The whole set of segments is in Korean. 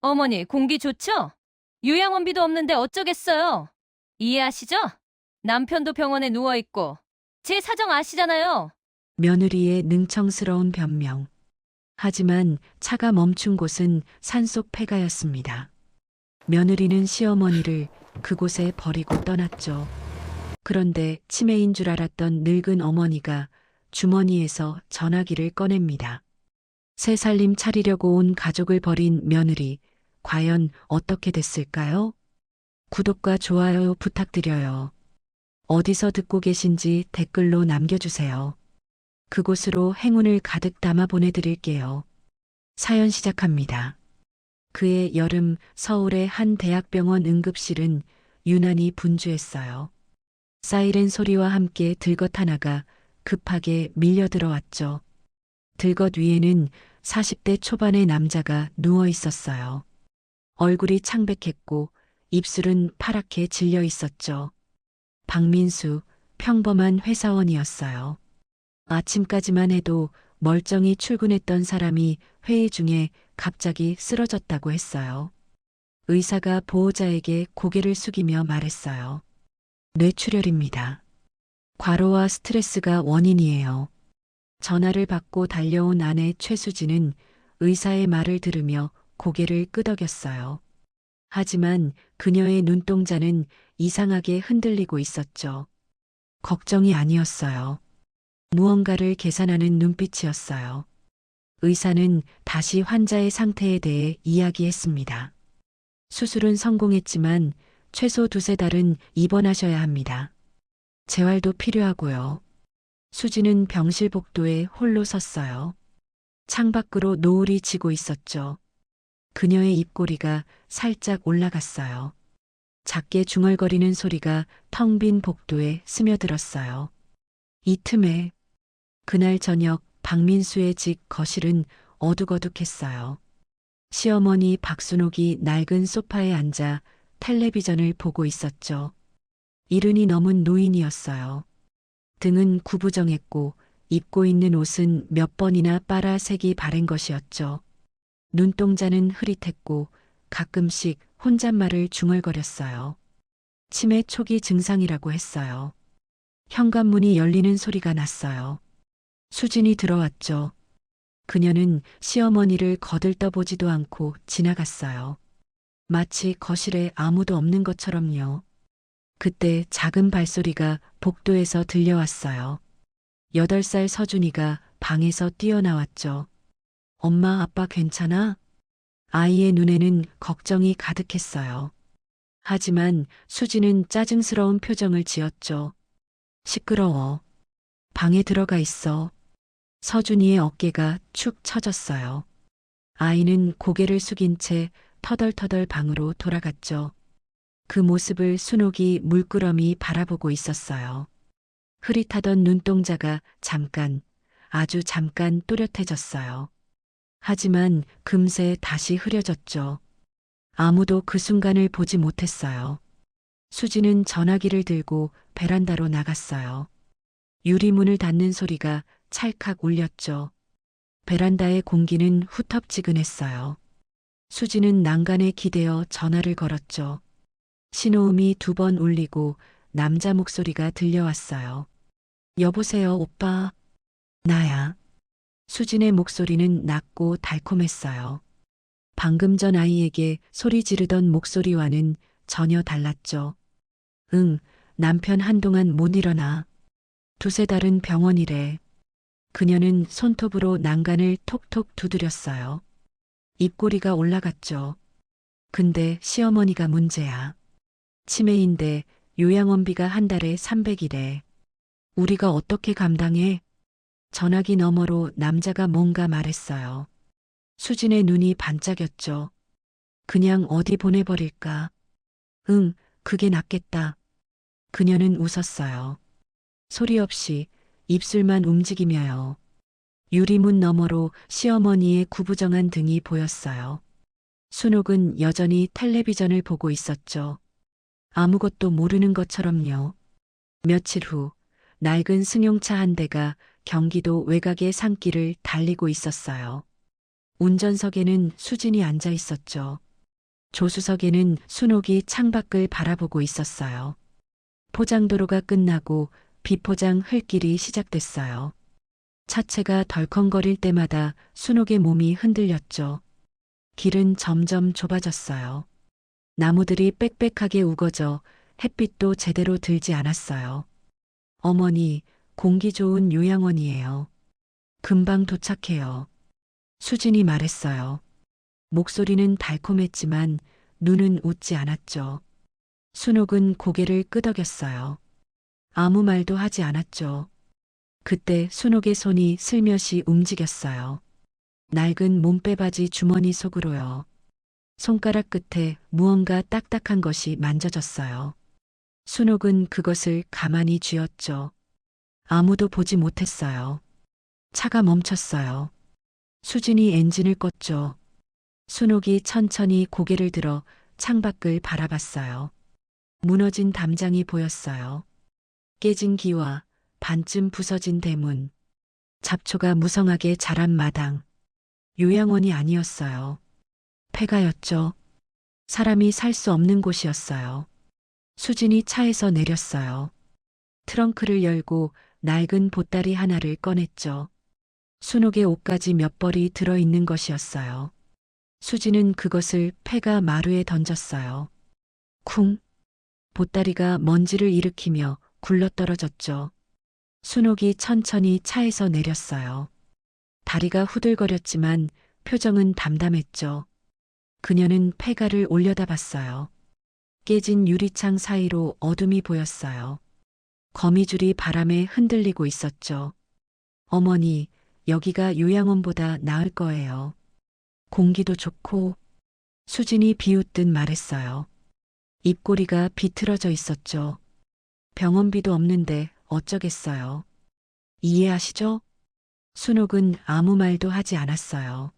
어머니, 공기 좋죠? 요양원비도 없는데 어쩌겠어요? 이해하시죠? 남편도 병원에 누워있고, 제 사정 아시잖아요. 며느리의 능청스러운 변명. 하지만 차가 멈춘 곳은 산속 폐가였습니다. 며느리는 시어머니를 그곳에 버리고 떠났죠. 그런데 치매인 줄 알았던 늙은 어머니가 주머니에서 전화기를 꺼냅니다. 새 살림 차리려고 온 가족을 버린 며느리, 과연 어떻게 됐을까요? 구독과 좋아요 부탁드려요. 어디서 듣고 계신지 댓글로 남겨주세요. 그곳으로 행운을 가득 담아 보내드릴게요. 사연 시작합니다. 그해 여름 서울의 한 대학병원 응급실은 유난히 분주했어요. 사이렌 소리와 함께 들것 하나가 급하게 밀려 들어왔죠. 들것 위에는 40대 초반의 남자가 누워 있었어요. 얼굴이 창백했고 입술은 파랗게 질려 있었죠. 박민수, 평범한 회사원이었어요. 아침까지만 해도 멀쩡히 출근했던 사람이 회의 중에 갑자기 쓰러졌다고 했어요. 의사가 보호자에게 고개를 숙이며 말했어요. 뇌출혈입니다. 과로와 스트레스가 원인이에요. 전화를 받고 달려온 아내 최수진은 의사의 말을 들으며 고개를 끄덕였어요. 하지만 그녀의 눈동자는 이상하게 흔들리고 있었죠. 걱정이 아니었어요. 무언가를 계산하는 눈빛이었어요. 의사는 다시 환자의 상태에 대해 이야기했습니다. 수술은 성공했지만 최소 2~3달은 입원하셔야 합니다. 재활도 필요하고요. 수지는 병실 복도에 홀로 섰어요. 창밖으로 노을이 지고 있었죠. 그녀의 입꼬리가 살짝 올라갔어요. 작게 중얼거리는 소리가 텅 빈 복도에 스며들었어요. 이 틈에 그날 저녁 박민수의 집 거실은 어둑어둑했어요. 시어머니 박순옥이 낡은 소파에 앉아 텔레비전을 보고 있었죠. 이른이 넘은 노인이었어요. 등은 구부정했고 입고 있는 옷은 몇 번이나 빨아 색이 바랜 것이었죠. 눈동자는 흐릿했고 가끔씩 혼잣말을 중얼거렸어요. 치매 초기 증상이라고 했어요. 현관문이 열리는 소리가 났어요. 수진이 들어왔죠. 그녀는 시어머니를 거들떠보지도 않고 지나갔어요. 마치 거실에 아무도 없는 것처럼요. 그때 작은 발소리가 복도에서 들려왔어요. 8살 서준이가 방에서 뛰어나왔죠. 엄마, 아빠 괜찮아? 아이의 눈에는 걱정이 가득했어요. 하지만 수지는 짜증스러운 표정을 지었죠. 시끄러워. 방에 들어가 있어. 서준이의 어깨가 축 처졌어요. 아이는 고개를 숙인 채 터덜터덜 방으로 돌아갔죠. 그 모습을 순옥이 물끄러미 바라보고 있었어요. 흐릿하던 눈동자가 잠깐, 아주 잠깐 또렷해졌어요. 하지만 금세 다시 흐려졌죠. 아무도 그 순간을 보지 못했어요. 수지는 전화기를 들고 베란다로 나갔어요. 유리문을 닫는 소리가 찰칵 울렸죠. 베란다의 공기는 후텁지근했어요. 수지는 난간에 기대어 전화를 걸었죠. 신호음이 2번 울리고 남자 목소리가 들려왔어요. 여보세요, 오빠. 나야. 수진의 목소리는 낮고 달콤했어요. 방금 전 아이에게 소리 지르던 목소리와는 전혀 달랐죠. 응, 남편 한동안 못 일어나. 2~3달은 병원이래. 그녀는 손톱으로 난간을 톡톡 두드렸어요. 입꼬리가 올라갔죠. 근데 시어머니가 문제야. 치매인데 요양원비가 한 달에 300이래. 우리가 어떻게 감당해? 전화기 너머로 남자가 뭔가 말했어요. 수진의 눈이 반짝였죠. 그냥 어디 보내버릴까? 응, 그게 낫겠다. 그녀는 웃었어요. 소리 없이 입술만 움직이며요. 유리문 너머로 시어머니의 구부정한 등이 보였어요. 순옥은 여전히 텔레비전을 보고 있었죠. 아무것도 모르는 것처럼요. 며칠 후 낡은 승용차 한 대가 경기도 외곽의 산길을 달리고 있었어요. 운전석에는 수진이 앉아 있었죠. 조수석에는 순옥이 창밖을 바라보고 있었어요. 포장도로가 끝나고 비포장 흘길이 시작됐어요. 차체가 덜컹거릴 때마다 순옥의 몸이 흔들렸죠. 길은 점점 좁아졌어요. 나무들이 빽빽하게 우거져 햇빛도 제대로 들지 않았어요. 어머니, 공기 좋은 요양원이에요. 금방 도착해요. 수진이 말했어요. 목소리는 달콤했지만 눈은 웃지 않았죠. 순옥은 고개를 끄덕였어요. 아무 말도 하지 않았죠. 그때 순옥의 손이 슬며시 움직였어요. 낡은 몸빼바지 주머니 속으로요. 손가락 끝에 무언가 딱딱한 것이 만져졌어요. 순옥은 그것을 가만히 쥐었죠. 아무도 보지 못했어요. 차가 멈췄어요. 수진이 엔진을 껐죠. 순옥이 천천히 고개를 들어 창밖을 바라봤어요. 무너진 담장이 보였어요. 깨진 기와 반쯤 부서진 대문, 잡초가 무성하게 자란 마당. 요양원이 아니었어요. 폐가였죠. 사람이 살 수 없는 곳이었어요. 수진이 차에서 내렸어요. 트렁크를 열고 낡은 보따리 하나를 꺼냈죠. 순옥의 옷가지 몇 벌이 들어있는 것이었어요. 수진은 그것을 폐가 마루에 던졌어요. 쿵! 보따리가 먼지를 일으키며 굴러떨어졌죠. 순옥이 천천히 차에서 내렸어요. 다리가 후들거렸지만 표정은 담담했죠. 그녀는 폐가를 올려다봤어요. 깨진 유리창 사이로 어둠이 보였어요. 거미줄이 바람에 흔들리고 있었죠. 어머니, 여기가 요양원보다 나을 거예요. 공기도 좋고. 수진이 비웃듯 말했어요. 입꼬리가 비틀어져 있었죠. 병원비도 없는데 어쩌겠어요. 이해하시죠? 순옥은 아무 말도 하지 않았어요.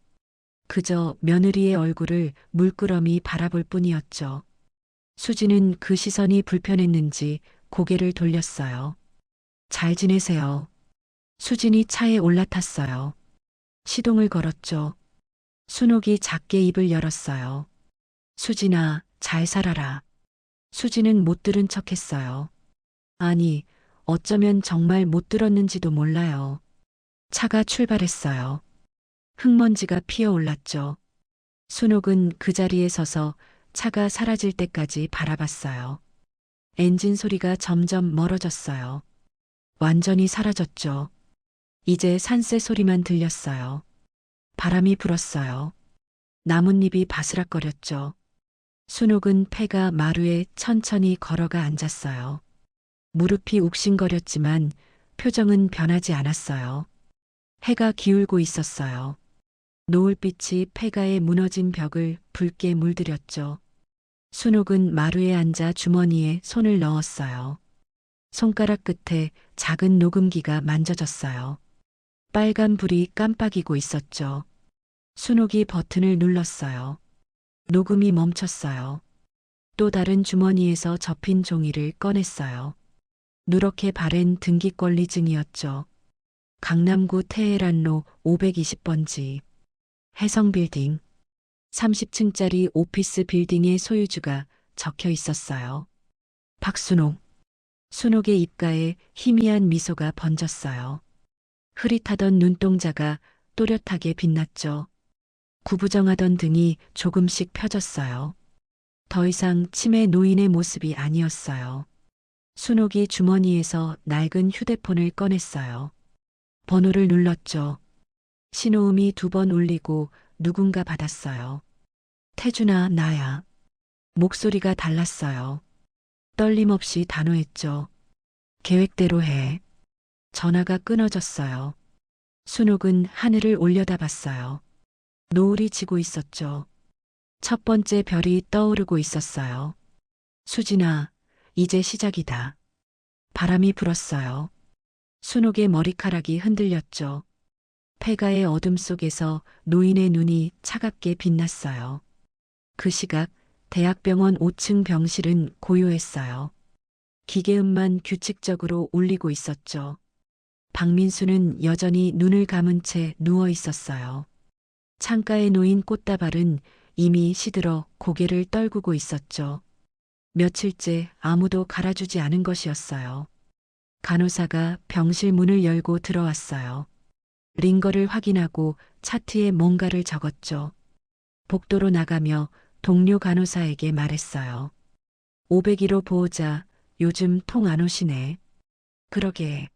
그저 며느리의 얼굴을 물끄러미 바라볼 뿐이었죠. 수진은 그 시선이 불편했는지 고개를 돌렸어요. 잘 지내세요. 수진이 차에 올라탔어요. 시동을 걸었죠. 순옥이 작게 입을 열었어요. 수진아, 잘 살아라. 수진은 못 들은 척했어요. 아니, 어쩌면 정말 못 들었는지도 몰라요. 차가 출발했어요. 흙먼지가 피어올랐죠. 순옥은 그 자리에 서서 차가 사라질 때까지 바라봤어요. 엔진 소리가 점점 멀어졌어요. 완전히 사라졌죠. 이제 산새 소리만 들렸어요. 바람이 불었어요. 나뭇잎이 바스락거렸죠. 순옥은 폐가 마루에 천천히 걸어가 앉았어요. 무릎이 욱신거렸지만 표정은 변하지 않았어요. 해가 기울고 있었어요. 노을빛이 폐가에 무너진 벽을 붉게 물들였죠. 순옥은 마루에 앉아 주머니에 손을 넣었어요. 손가락 끝에 작은 녹음기가 만져졌어요. 빨간 불이 깜빡이고 있었죠. 순옥이 버튼을 눌렀어요. 녹음이 멈췄어요. 또 다른 주머니에서 접힌 종이를 꺼냈어요. 누렇게 바랜 등기권리증이었죠. 강남구 테헤란로 520번지. 해성빌딩. 30층짜리 오피스 빌딩의 소유주가 적혀 있었어요. 박순옥. 순옥의 입가에 희미한 미소가 번졌어요. 흐릿하던 눈동자가 또렷하게 빛났죠. 구부정하던 등이 조금씩 펴졌어요. 더 이상 치매 노인의 모습이 아니었어요. 순옥이 주머니에서 낡은 휴대폰을 꺼냈어요. 번호를 눌렀죠. 신호음이 2번 울리고 누군가 받았어요. 태준아, 나야. 목소리가 달랐어요. 떨림 없이 단호했죠. 계획대로 해. 전화가 끊어졌어요. 순옥은 하늘을 올려다봤어요. 노을이 지고 있었죠. 첫 번째 별이 떠오르고 있었어요. 수진아, 이제 시작이다. 바람이 불었어요. 순옥의 머리카락이 흔들렸죠. 폐가의 어둠 속에서 노인의 눈이 차갑게 빛났어요. 그 시각 대학병원 5층 병실은 고요했어요. 기계음만 규칙적으로 울리고 있었죠. 박민수는 여전히 눈을 감은 채 누워 있었어요. 창가에 놓인 꽃다발은 이미 시들어 고개를 떨구고 있었죠. 며칠째 아무도 갈아주지 않은 것이었어요. 간호사가 병실 문을 열고 들어왔어요. 링거를 확인하고 차트에 뭔가를 적었죠. 복도로 나가며 동료 간호사에게 말했어요. 501호 보호자, 요즘 통 안 오시네. 그러게.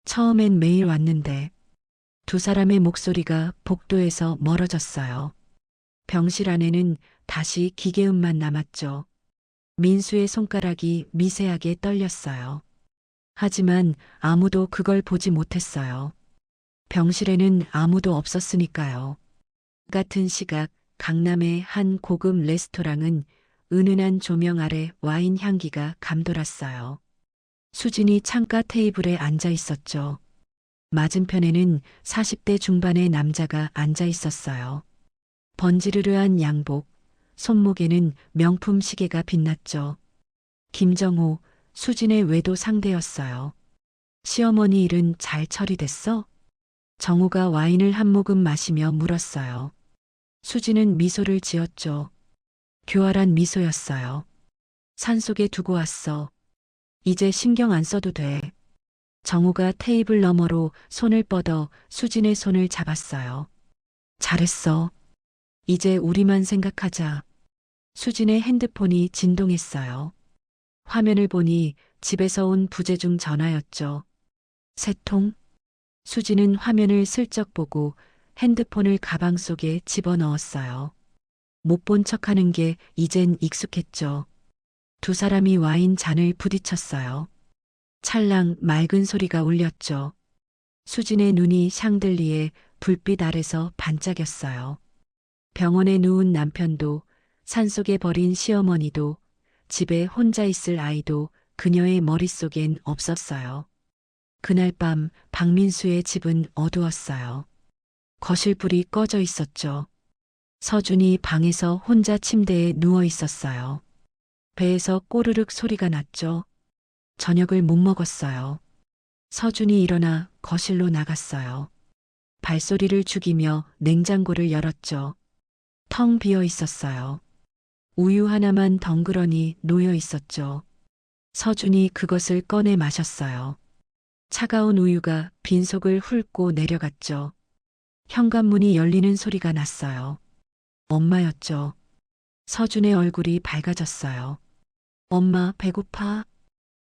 처음엔 매일 왔는데 두 사람의 목소리가 복도에서 멀어졌어요. 병실 안에는 다시 기계음만 남았죠. 민수의 손가락이 미세하게 떨렸어요. 하지만 아무도 그걸 보지 못했어요. 병실에는 아무도 없었으니까요. 같은 시각 강남의 한 고급 레스토랑은 은은한 조명 아래 와인 향기가 감돌았어요. 수진이 창가 테이블에 앉아 있었죠. 맞은편에는 40대 중반의 남자가 앉아 있었어요. 번지르르한 양복, 손목에는 명품 시계가 빛났죠. 김정호, 수진의 외도 상대였어요. 시어머니 일은 잘 처리됐어? 정호가 와인을 한 모금 마시며 물었어요. 수진은 미소를 지었죠. 교활한 미소였어요. 산속에 두고 왔어. 이제 신경 안 써도 돼. 정호가 테이블 너머로 손을 뻗어 수진의 손을 잡았어요. 잘했어. 이제 우리만 생각하자. 수진의 핸드폰이 진동했어요. 화면을 보니 집에서 온 부재중 전화였죠. 세 통? 수진은 화면을 슬쩍 보고 핸드폰을 가방 속에 집어넣었어요. 못 본 척하는 게 이젠 익숙했죠. 두 사람이 와인 잔을 부딪혔어요. 찰랑 맑은 소리가 울렸죠. 수진의 눈이 샹들리에 불빛 아래서 반짝였어요. 병원에 누운 남편도, 산속에 버린 시어머니도, 집에 혼자 있을 아이도 그녀의 머릿속엔 없었어요. 그날 밤 박민수의 집은 어두웠어요. 거실 불이 꺼져 있었죠. 서준이 방에서 혼자 침대에 누워 있었어요. 배에서 꼬르륵 소리가 났죠. 저녁을 못 먹었어요. 서준이 일어나 거실로 나갔어요. 발소리를 죽이며 냉장고를 열었죠. 텅 비어 있었어요. 우유 하나만 덩그러니 놓여 있었죠. 서준이 그것을 꺼내 마셨어요. 차가운 우유가 빈속을 훑고 내려갔죠. 현관문이 열리는 소리가 났어요. 엄마였죠. 서준의 얼굴이 밝아졌어요. 엄마, 배고파?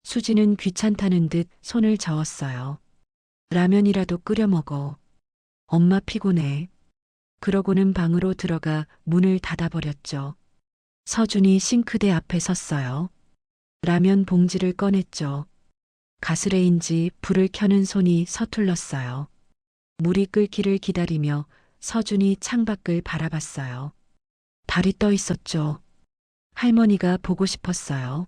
수지는 귀찮다는 듯 손을 저었어요. 라면이라도 끓여 먹어. 엄마 피곤해. 그러고는 방으로 들어가 문을 닫아버렸죠. 서준이 싱크대 앞에 섰어요. 라면 봉지를 꺼냈죠. 가스레인지 불을 켜는 손이 서툴렀어요. 물이 끓기를 기다리며 서준이 창밖을 바라봤어요. 달이 떠 있었죠. 할머니가 보고 싶었어요.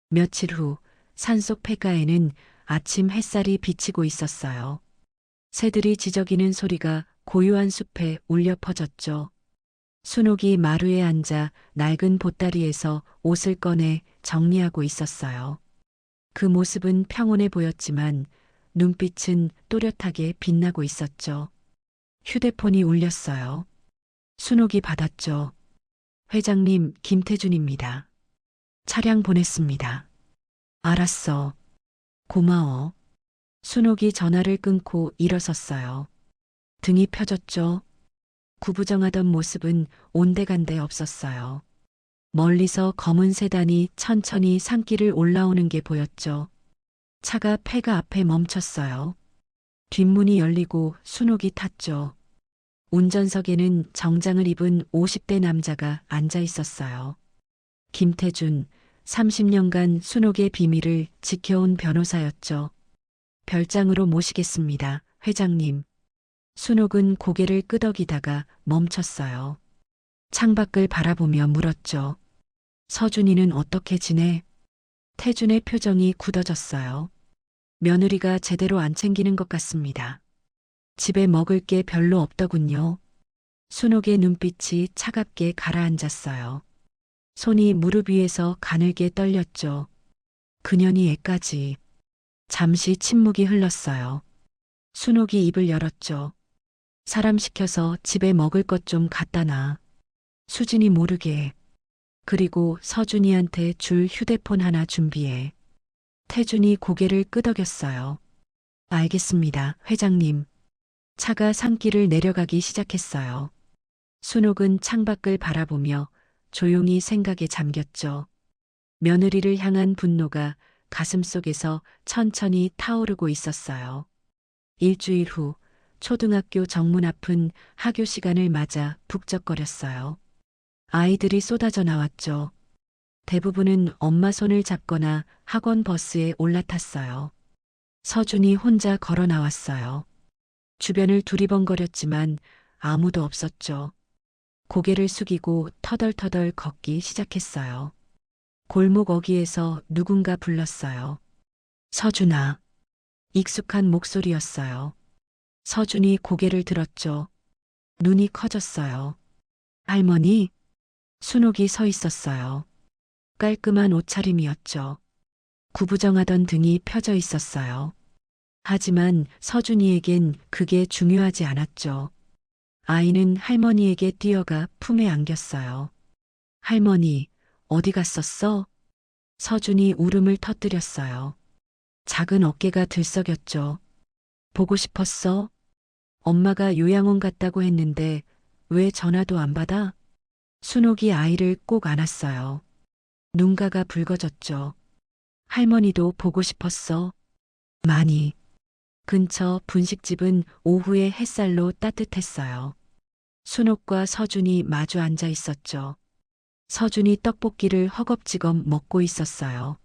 며칠 후 산속 폐가에는 아침 햇살이 비치고 있었어요. 새들이 지저귀는 소리가 고요한 숲에 울려 퍼졌죠. 순옥이 마루에 앉아 낡은 보따리에서 옷을 꺼내 정리하고 있었어요. 그 모습은 평온해 보였지만 눈빛은 또렷하게 빛나고 있었죠. 휴대폰이 울렸어요. 순옥이 받았죠. 회장님, 김태준입니다. 차량 보냈습니다. 알았어. 고마워. 순옥이 전화를 끊고 일어섰어요. 등이 펴졌죠. 구부정하던 모습은 온데간데 없었어요. 멀리서 검은 세단이 천천히 산길을 올라오는 게 보였죠. 차가 폐가 앞에 멈췄어요. 뒷문이 열리고 순옥이 탔죠. 운전석에는 정장을 입은 50대 남자가 앉아 있었어요. 김태준, 30년간 순옥의 비밀을 지켜온 변호사였죠. 별장으로 모시겠습니다, 회장님. 순옥은 고개를 끄덕이다가 멈췄어요. 창밖을 바라보며 물었죠. 서준이는 어떻게 지내? 태준의 표정이 굳어졌어요. 며느리가 제대로 안 챙기는 것 같습니다. 집에 먹을 게 별로 없더군요. 순옥의 눈빛이 차갑게 가라앉았어요. 손이 무릎 위에서 가늘게 떨렸죠. 그년이 애까지. 잠시 침묵이 흘렀어요. 순옥이 입을 열었죠. 사람 시켜서 집에 먹을 것 좀 갖다 놔. 수진이 모르게. 그리고 서준이한테 줄 휴대폰 하나 준비해. 태준이 고개를 끄덕였어요. 알겠습니다, 회장님. 차가 산길을 내려가기 시작했어요. 순옥은 창밖을 바라보며 조용히 생각에 잠겼죠. 며느리를 향한 분노가 가슴속에서 천천히 타오르고 있었어요. 일주일 후 초등학교 정문 앞은 하교 시간을 맞아 북적거렸어요. 아이들이 쏟아져 나왔죠. 대부분은 엄마 손을 잡거나 학원 버스에 올라탔어요. 서준이 혼자 걸어 나왔어요. 주변을 두리번거렸지만 아무도 없었죠. 고개를 숙이고 터덜터덜 걷기 시작했어요. 골목 어귀에서 누군가 불렀어요. 서준아. 익숙한 목소리였어요. 서준이 고개를 들었죠. 눈이 커졌어요. 할머니? 순옥이 서 있었어요. 깔끔한 옷차림이었죠. 구부정하던 등이 펴져 있었어요. 하지만 서준이에겐 그게 중요하지 않았죠. 아이는 할머니에게 뛰어가 품에 안겼어요. 할머니, 어디 갔었어? 서준이 울음을 터뜨렸어요. 작은 어깨가 들썩였죠. 보고 싶었어? 엄마가 요양원 갔다고 했는데 왜 전화도 안 받아? 순옥이 아이를 꼭 안았어요. 눈가가 붉어졌죠. 할머니도 보고 싶었어. 많이. 근처 분식집은 오후의 햇살로 따뜻했어요. 순옥과 서준이 마주 앉아 있었죠. 서준이 떡볶이를 허겁지겁 먹고 있었어요.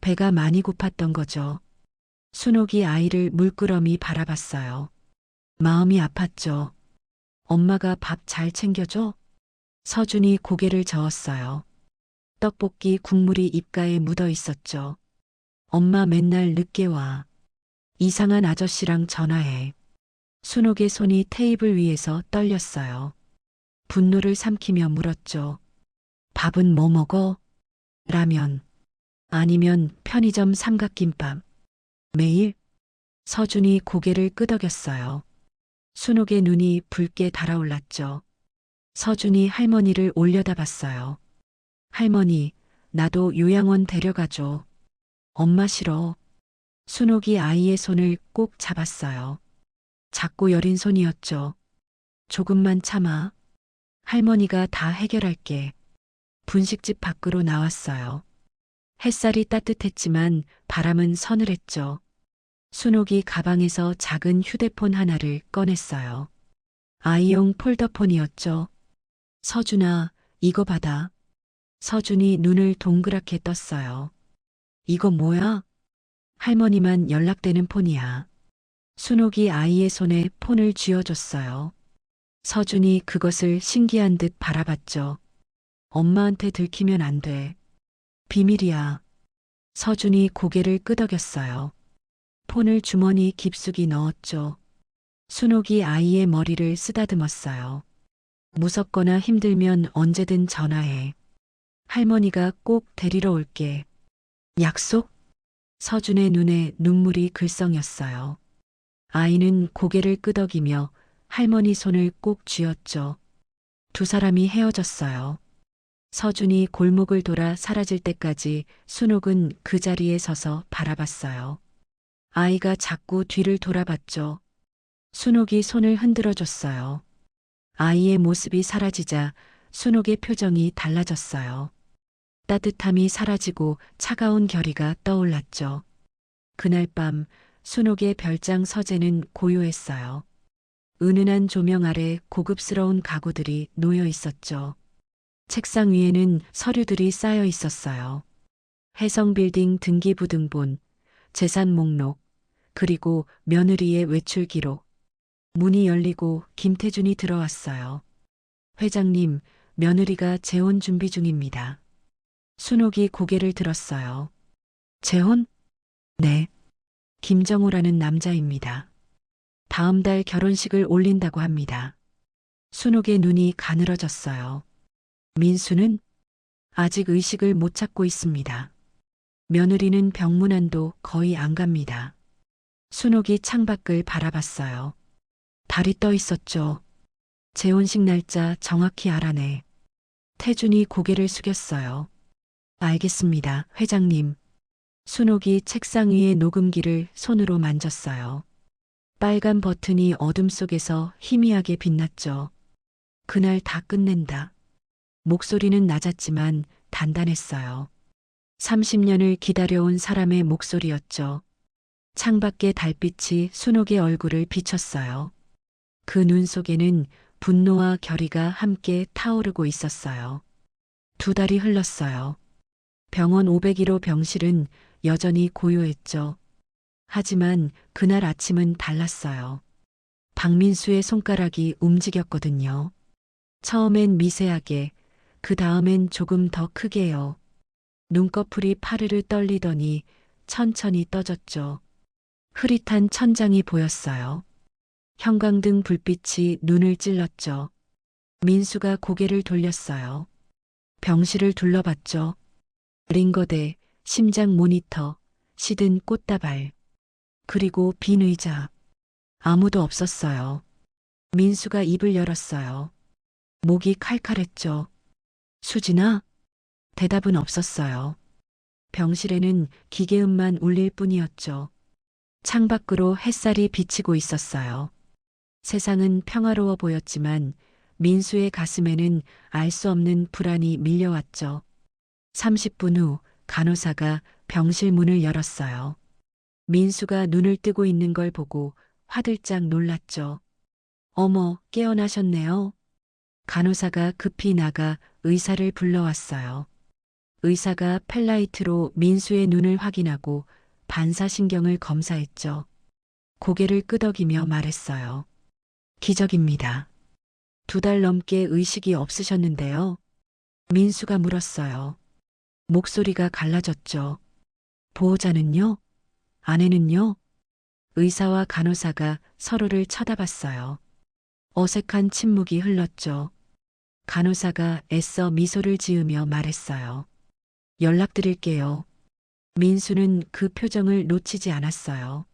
배가 많이 고팠던 거죠. 순옥이 아이를 물끄러미 바라봤어요. 마음이 아팠죠. 엄마가 밥 잘 챙겨줘? 서준이 고개를 저었어요. 떡볶이 국물이 입가에 묻어 있었죠. 엄마 맨날 늦게 와. 이상한 아저씨랑 전화해. 순옥의 손이 테이블 위에서 떨렸어요. 분노를 삼키며 물었죠. 밥은 뭐 먹어? 라면. 아니면 편의점 삼각김밥. 매일? 서준이 고개를 끄덕였어요. 순옥의 눈이 붉게 달아올랐죠. 서준이 할머니를 올려다봤어요. 할머니, 나도 요양원 데려가줘. 엄마 싫어. 순옥이 아이의 손을 꼭 잡았어요. 작고 여린 손이었죠. 조금만 참아. 할머니가 다 해결할게. 분식집 밖으로 나왔어요. 햇살이 따뜻했지만 바람은 서늘했죠. 순옥이 가방에서 작은 휴대폰 하나를 꺼냈어요. 아이용 폴더폰이었죠. 서준아, 이거 받아. 서준이 눈을 동그랗게 떴어요. 이거 뭐야? 할머니만 연락되는 폰이야. 순옥이 아이의 손에 폰을 쥐어줬어요. 서준이 그것을 신기한 듯 바라봤죠. 엄마한테 들키면 안 돼. 비밀이야. 서준이 고개를 끄덕였어요. 폰을 주머니 깊숙이 넣었죠. 순옥이 아이의 머리를 쓰다듬었어요. 무섭거나 힘들면 언제든 전화해. 할머니가 꼭 데리러 올게. 약속? 서준의 눈에 눈물이 글썽였어요. 아이는 고개를 끄덕이며 할머니 손을 꼭 쥐었죠. 두 사람이 헤어졌어요. 서준이 골목을 돌아 사라질 때까지 순옥은 그 자리에 서서 바라봤어요. 아이가 자꾸 뒤를 돌아봤죠. 순옥이 손을 흔들어 줬어요. 아이의 모습이 사라지자 순옥의 표정이 달라졌어요. 따뜻함이 사라지고 차가운 결의가 떠올랐죠. 그날 밤 순옥의 별장 서재는 고요했어요. 은은한 조명 아래 고급스러운 가구들이 놓여 있었죠. 책상 위에는 서류들이 쌓여 있었어요. 해성빌딩 등기부등본, 재산 목록, 그리고 며느리의 외출 기록. 문이 열리고 김태준이 들어왔어요. 회장님, 며느리가 재혼 준비 중입니다. 순옥이 고개를 들었어요. 재혼? 네. 김정호라는 남자입니다. 다음 달 결혼식을 올린다고 합니다. 순옥의 눈이 가늘어졌어요. 민수는 아직 의식을 못 찾고 있습니다. 며느리는 병문안도 거의 안 갑니다. 순옥이 창밖을 바라봤어요. 달이 떠 있었죠. 재혼식 날짜 정확히 알아내. 태준이 고개를 숙였어요. 알겠습니다, 회장님. 순옥이 책상 위에 녹음기를 손으로 만졌어요. 빨간 버튼이 어둠 속에서 희미하게 빛났죠. 그날 다 끝낸다. 목소리는 낮았지만 단단했어요. 30년을 기다려온 사람의 목소리였죠. 창밖의 달빛이 순옥의 얼굴을 비췄어요. 그 눈 속에는 분노와 결의가 함께 타오르고 있었어요. 2달이 흘렀어요. 병원 501호 병실은 여전히 고요했죠. 하지만 그날 아침은 달랐어요. 박민수의 손가락이 움직였거든요. 처음엔 미세하게, 그 다음엔 조금 더 크게요. 눈꺼풀이 파르르 떨리더니 천천히 떠졌죠. 흐릿한 천장이 보였어요. 형광등 불빛이 눈을 찔렀죠. 민수가 고개를 돌렸어요. 병실을 둘러봤죠. 링거대, 심장 모니터, 시든 꽃다발, 그리고 빈 의자. 아무도 없었어요. 민수가 입을 열었어요. 목이 칼칼했죠. 수진아? 대답은 없었어요. 병실에는 기계음만 울릴 뿐이었죠. 창밖으로 햇살이 비치고 있었어요. 세상은 평화로워 보였지만 민수의 가슴에는 알 수 없는 불안이 밀려왔죠. 30분 후 간호사가 병실 문을 열었어요. 민수가 눈을 뜨고 있는 걸 보고 화들짝 놀랐죠. 어머, 깨어나셨네요. 간호사가 급히 나가 의사를 불러왔어요. 의사가 펠라이트로 민수의 눈을 확인하고 반사신경을 검사했죠. 고개를 끄덕이며 말했어요. 기적입니다. 2달 넘게 의식이 없으셨는데요. 민수가 물었어요. 목소리가 갈라졌죠. 보호자는요? 아내는요? 의사와 간호사가 서로를 쳐다봤어요. 어색한 침묵이 흘렀죠. 간호사가 애써 미소를 지으며 말했어요. 연락드릴게요. 민수는 그 표정을 놓치지 않았어요.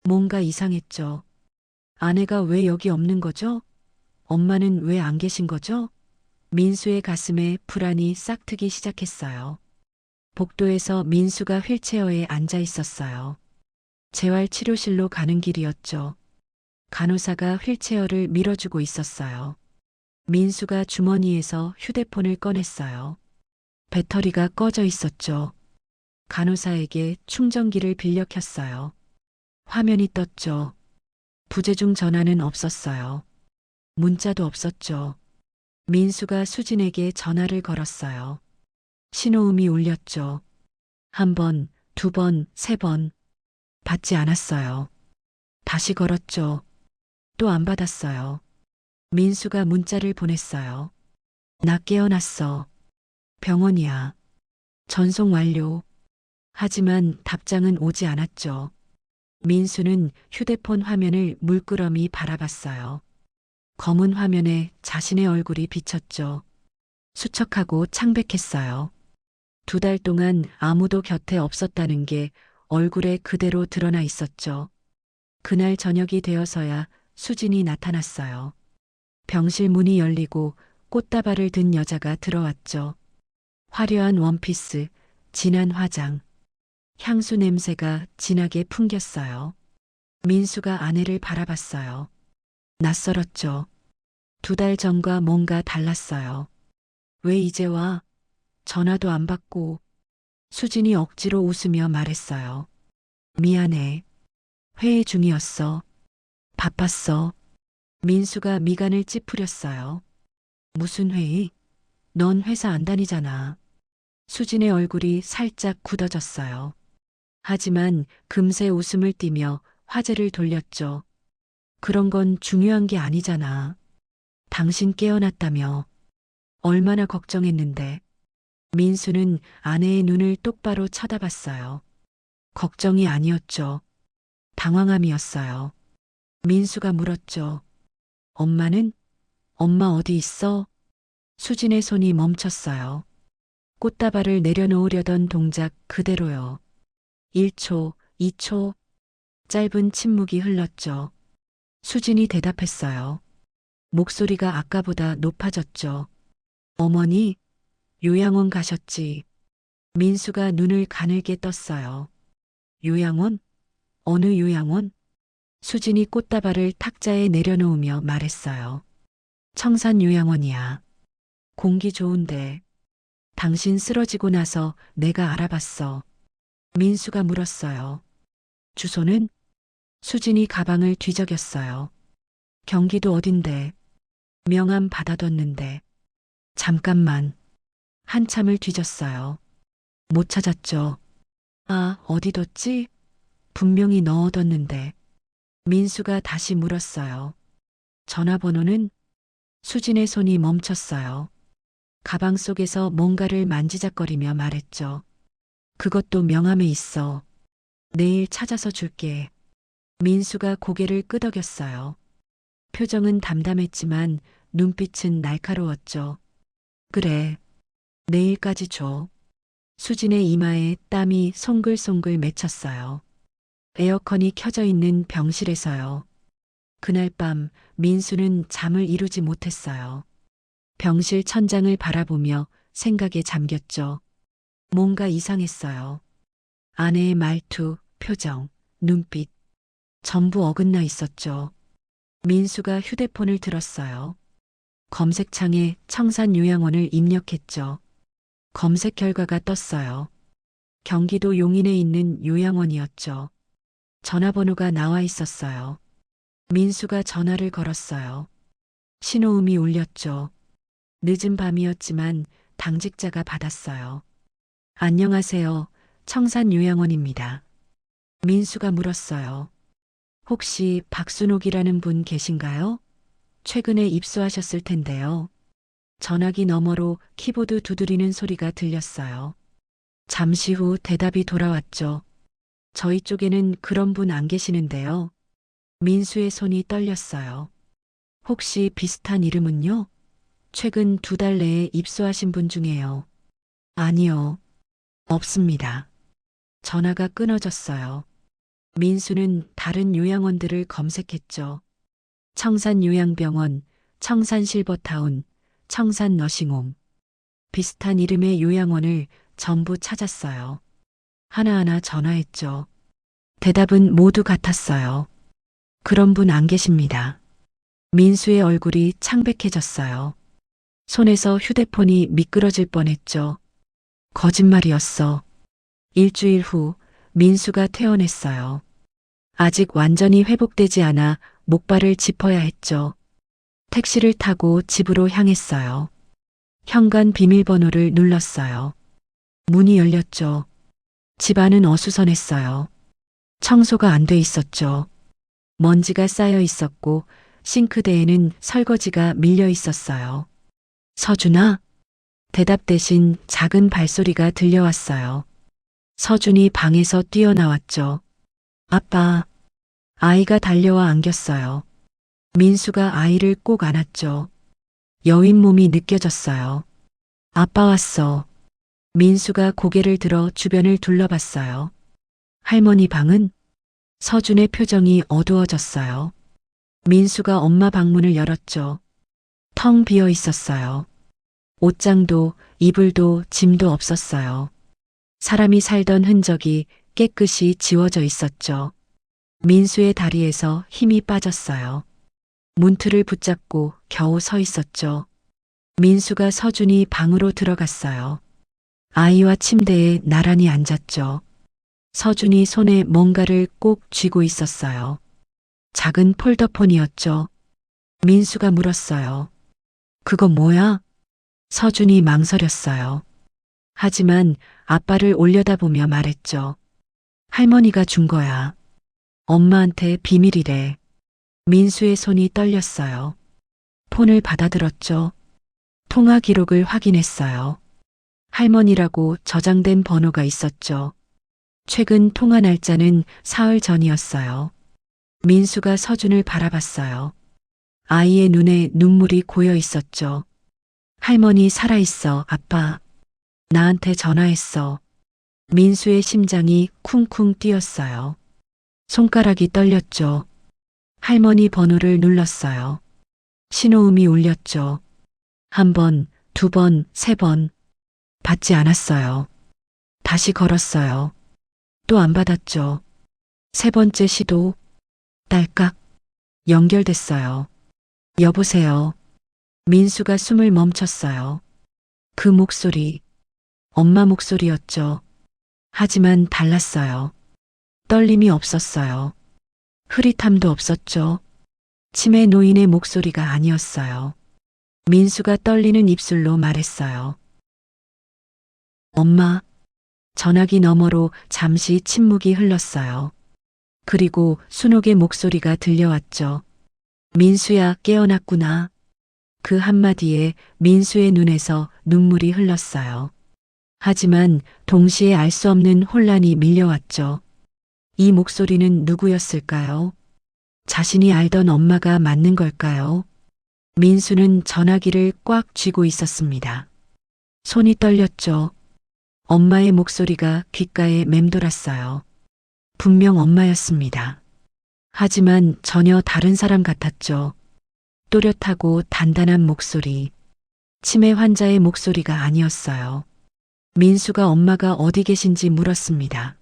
뭔가 이상했죠. 아내가 왜 여기 없는 거죠? 엄마는 왜 안 계신 거죠? 민수의 가슴에 불안이 싹트기 시작했어요. 복도에서 민수가 휠체어에 앉아 있었어요. 재활치료실로 가는 길이었죠. 간호사가 휠체어를 밀어주고 있었어요. 민수가 주머니에서 휴대폰을 꺼냈어요. 배터리가 꺼져 있었죠. 간호사에게 충전기를 빌려 켰어요. 화면이 떴죠. 부재중 전화는 없었어요. 문자도 없었죠. 민수가 수진에게 전화를 걸었어요. 신호음이 울렸죠. 1번, 2번, 3번. 받지 않았어요. 다시 걸었죠. 또 안 받았어요. 민수가 문자를 보냈어요. 나 깨어났어. 병원이야. 전송 완료. 하지만 답장은 오지 않았죠. 민수는 휴대폰 화면을 물끄러미 바라봤어요. 검은 화면에 자신의 얼굴이 비쳤죠. 수척하고 창백했어요. 2달 동안 아무도 곁에 없었다는 게 얼굴에 그대로 드러나 있었죠. 그날 저녁이 되어서야 수진이 나타났어요. 병실 문이 열리고 꽃다발을 든 여자가 들어왔죠. 화려한 원피스, 진한 화장, 향수 냄새가 진하게 풍겼어요. 민수가 아내를 바라봤어요. 낯설었죠. 2달 전과 뭔가 달랐어요. 왜 이제 와? 전화도 안 받고. 수진이 억지로 웃으며 말했어요. 미안해. 회의 중이었어. 바빴어. 민수가 미간을 찌푸렸어요. 무슨 회의? 넌 회사 안 다니잖아. 수진의 얼굴이 살짝 굳어졌어요. 하지만 금세 웃음을 띠며 화제를 돌렸죠. 그런 건 중요한 게 아니잖아. 당신 깨어났다며. 얼마나 걱정했는데. 민수는 아내의 눈을 똑바로 쳐다봤어요. 걱정이 아니었죠. 당황함이었어요. 민수가 물었죠. 엄마는? 엄마 어디 있어? 수진의 손이 멈췄어요. 꽃다발을 내려놓으려던 동작 그대로요. 1초, 2초, 짧은 침묵이 흘렀죠. 수진이 대답했어요. 목소리가 아까보다 높아졌죠. 어머니, 요양원 가셨지. 민수가 눈을 가늘게 떴어요. 요양원? 어느 요양원? 수진이 꽃다발을 탁자에 내려놓으며 말했어요. 청산요양원이야. 공기 좋은데. 당신 쓰러지고 나서 내가 알아봤어. 민수가 물었어요. 주소는? 수진이 가방을 뒤적였어요. 경기도 어딘데? 명함 받아뒀는데. 잠깐만. 한참을 뒤졌어요. 못 찾았죠. 아, 어디 뒀지? 분명히 넣어뒀는데. 민수가 다시 물었어요. 전화번호는? 수진의 손이 멈췄어요. 가방 속에서 뭔가를 만지작거리며 말했죠. 그것도 명함에 있어. 내일 찾아서 줄게. 민수가 고개를 끄덕였어요. 표정은 담담했지만 눈빛은 날카로웠죠. 그래. 내일까지 줘. 수진의 이마에 땀이 송글송글 맺혔어요. 에어컨이 켜져 있는 병실에서요. 그날 밤 민수는 잠을 이루지 못했어요. 병실 천장을 바라보며 생각에 잠겼죠. 뭔가 이상했어요. 아내의 말투, 표정, 눈빛, 전부 어긋나 있었죠. 민수가 휴대폰을 들었어요. 검색창에 청산요양원을 입력했죠. 검색 결과가 떴어요. 경기도 용인에 있는 요양원이었죠. 전화번호가 나와 있었어요. 민수가 전화를 걸었어요. 신호음이 울렸죠. 늦은 밤이었지만 당직자가 받았어요. 안녕하세요. 청산요양원입니다. 민수가 물었어요. 혹시 박순옥이라는 분 계신가요? 최근에 입소하셨을 텐데요. 전화기 너머로 키보드 두드리는 소리가 들렸어요. 잠시 후 대답이 돌아왔죠. 저희 쪽에는 그런 분 안 계시는데요. 민수의 손이 떨렸어요. 혹시 비슷한 이름은요? 최근 2달 내에 입소하신 분 중에요. 아니요. 없습니다. 전화가 끊어졌어요. 민수는 다른 요양원들을 검색했죠. 청산요양병원, 청산실버타운, 청산너싱홈. 비슷한 이름의 요양원을 전부 찾았어요. 하나하나 전화했죠. 대답은 모두 같았어요. 그런 분 안 계십니다. 민수의 얼굴이 창백해졌어요. 손에서 휴대폰이 미끄러질 뻔했죠. 거짓말이었어. 일주일 후 민수가 퇴원했어요. 아직 완전히 회복되지 않아 목발을 짚어야 했죠. 택시를 타고 집으로 향했어요. 현관 비밀번호를 눌렀어요. 문이 열렸죠. 집안은 어수선했어요. 청소가 안 돼 있었죠. 먼지가 쌓여 있었고 싱크대에는 설거지가 밀려 있었어요. 서준아? 대답 대신 작은 발소리가 들려왔어요. 서준이 방에서 뛰어나왔죠. 아빠. 아이가 달려와 안겼어요. 민수가 아이를 꼭 안았죠. 여윈 몸이 느껴졌어요. 아빠 왔어. 민수가 고개를 들어 주변을 둘러봤어요. 할머니 방은? 서준의 표정이 어두워졌어요. 민수가 엄마 방문을 열었죠. 텅 비어 있었어요. 옷장도 이불도 짐도 없었어요. 사람이 살던 흔적이 깨끗이 지워져 있었죠. 민수의 다리에서 힘이 빠졌어요. 문틀을 붙잡고 겨우 서 있었죠. 민수가 서준이 방으로 들어갔어요. 아이와 침대에 나란히 앉았죠. 서준이 손에 뭔가를 꼭 쥐고 있었어요. 작은 폴더폰이었죠. 민수가 물었어요. 그거 뭐야? 서준이 망설였어요. 하지만 아빠를 올려다보며 말했죠. 할머니가 준 거야. 엄마한테 비밀이래. 민수의 손이 떨렸어요. 폰을 받아들었죠. 통화 기록을 확인했어요. 할머니라고 저장된 번호가 있었죠. 최근 통화 날짜는 사흘 전이었어요. 민수가 서준을 바라봤어요. 아이의 눈에 눈물이 고여 있었죠. 할머니 살아있어, 아빠. 나한테 전화했어. 민수의 심장이 쿵쿵 뛰었어요. 손가락이 떨렸죠. 할머니 번호를 눌렀어요. 신호음이 울렸죠. 1번, 2번, 3번. 받지 않았어요. 다시 걸었어요. 또 안 받았죠. 3번째 시도. 딸깍. 연결됐어요. 여보세요. 민수가 숨을 멈췄어요. 그 목소리. 엄마 목소리였죠. 하지만 달랐어요. 떨림이 없었어요. 흐릿함도 없었죠. 치매 노인의 목소리가 아니었어요. 민수가 떨리는 입술로 말했어요. 엄마. 전화기 너머로 잠시 침묵이 흘렀어요. 그리고 순옥의 목소리가 들려왔죠. 민수야, 깨어났구나. 그 한마디에 민수의 눈에서 눈물이 흘렀어요. 하지만 동시에 알 수 없는 혼란이 밀려왔죠. 이 목소리는 누구였을까요? 자신이 알던 엄마가 맞는 걸까요? 민수는 전화기를 꽉 쥐고 있었습니다. 손이 떨렸죠. 엄마의 목소리가 귓가에 맴돌았어요. 분명 엄마였습니다. 하지만 전혀 다른 사람 같았죠. 또렷하고 단단한 목소리. 치매 환자의 목소리가 아니었어요. 민수가 엄마가 어디 계신지 물었습니다.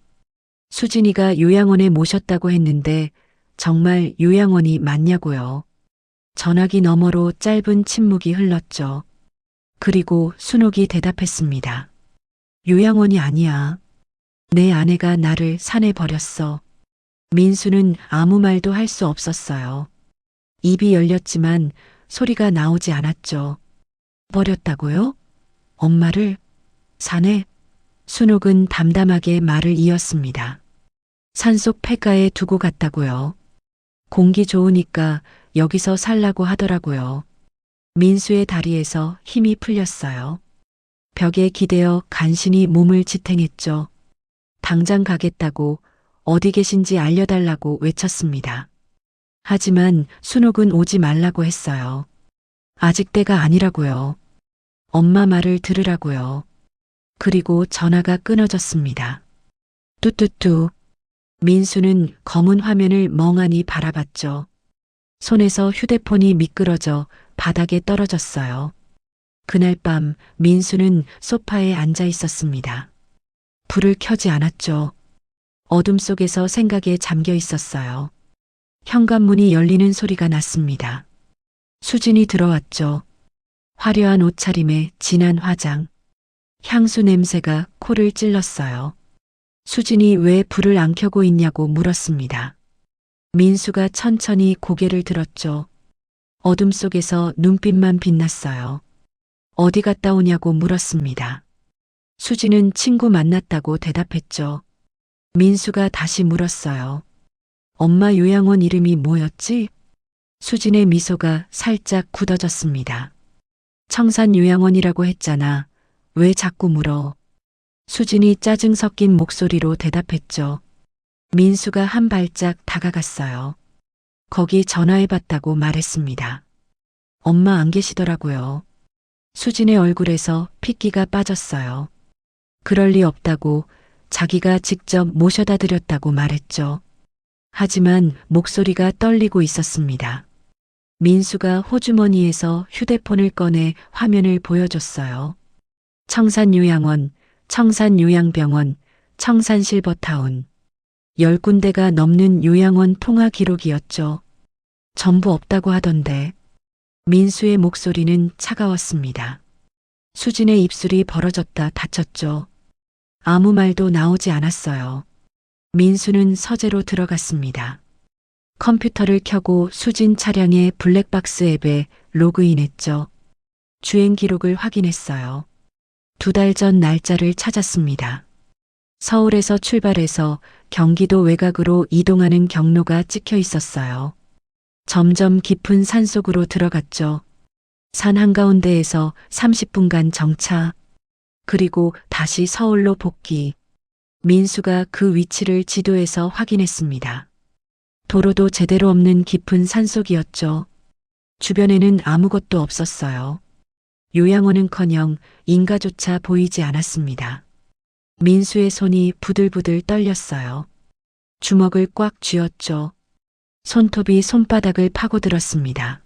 수진이가 요양원에 모셨다고 했는데 정말 요양원이 맞냐고요. 전화기 너머로 짧은 침묵이 흘렀죠. 그리고 순옥이 대답했습니다. 요양원이 아니야. 내 아내가 나를 산에 버렸어. 민수는 아무 말도 할 수 없었어요. 입이 열렸지만 소리가 나오지 않았죠. 버렸다고요? 엄마를? 산에? 순옥은 담담하게 말을 이었습니다. 산속 폐가에 두고 갔다고요. 공기 좋으니까 여기서 살라고 하더라고요. 민수의 다리에서 힘이 풀렸어요. 벽에 기대어 간신히 몸을 지탱했죠. 당장 가겠다고 어디 계신지 알려달라고 외쳤습니다. 하지만 순옥은 오지 말라고 했어요. 아직 때가 아니라고요. 엄마 말을 들으라고요. 그리고 전화가 끊어졌습니다. 뚜뚜뚜. 민수는 검은 화면을 멍하니 바라봤죠. 손에서 휴대폰이 미끄러져 바닥에 떨어졌어요. 그날 밤 민수는 소파에 앉아 있었습니다. 불을 켜지 않았죠. 어둠 속에서 생각에 잠겨 있었어요. 현관문이 열리는 소리가 났습니다. 수진이 들어왔죠. 화려한 옷차림에 진한 화장. 향수 냄새가 코를 찔렀어요. 수진이 왜 불을 안 켜고 있냐고 물었습니다. 민수가 천천히 고개를 들었죠. 어둠 속에서 눈빛만 빛났어요. 어디 갔다 오냐고 물었습니다. 수진은 친구 만났다고 대답했죠. 민수가 다시 물었어요. 엄마 요양원 이름이 뭐였지? 수진의 미소가 살짝 굳어졌습니다. 청산요양원이라고 했잖아. 왜 자꾸 물어? 수진이 짜증 섞인 목소리로 대답했죠. 민수가 한 발짝 다가갔어요. 거기 전화해봤다고 말했습니다. 엄마 안 계시더라고요. 수진의 얼굴에서 핏기가 빠졌어요. 그럴 리 없다고 자기가 직접 모셔다 드렸다고 말했죠. 하지만 목소리가 떨리고 있었습니다. 민수가 호주머니에서 휴대폰을 꺼내 화면을 보여줬어요. 청산요양원, 청산요양병원, 청산실버타운. 10군데가 넘는 요양원 통화 기록이었죠. 전부 없다고 하던데. 민수의 목소리는 차가웠습니다. 수진의 입술이 벌어졌다 닫혔죠. 아무 말도 나오지 않았어요. 민수는 서재로 들어갔습니다. 컴퓨터를 켜고 수진 차량의 블랙박스 앱에 로그인했죠. 주행 기록을 확인했어요. 2달 전 날짜를 찾았습니다. 서울에서 출발해서 경기도 외곽으로 이동하는 경로가 찍혀 있었어요. 점점 깊은 산속으로 들어갔죠. 산 한가운데에서 30분간 정차. 그리고 다시 서울로 복귀. 민수가 그 위치를 지도에서 확인했습니다. 도로도 제대로 없는 깊은 산속이었죠. 주변에는 아무것도 없었어요. 요양원은커녕 인가조차 보이지 않았습니다. 민수의 손이 부들부들 떨렸어요. 주먹을 꽉 쥐었죠. 손톱이 손바닥을 파고들었습니다.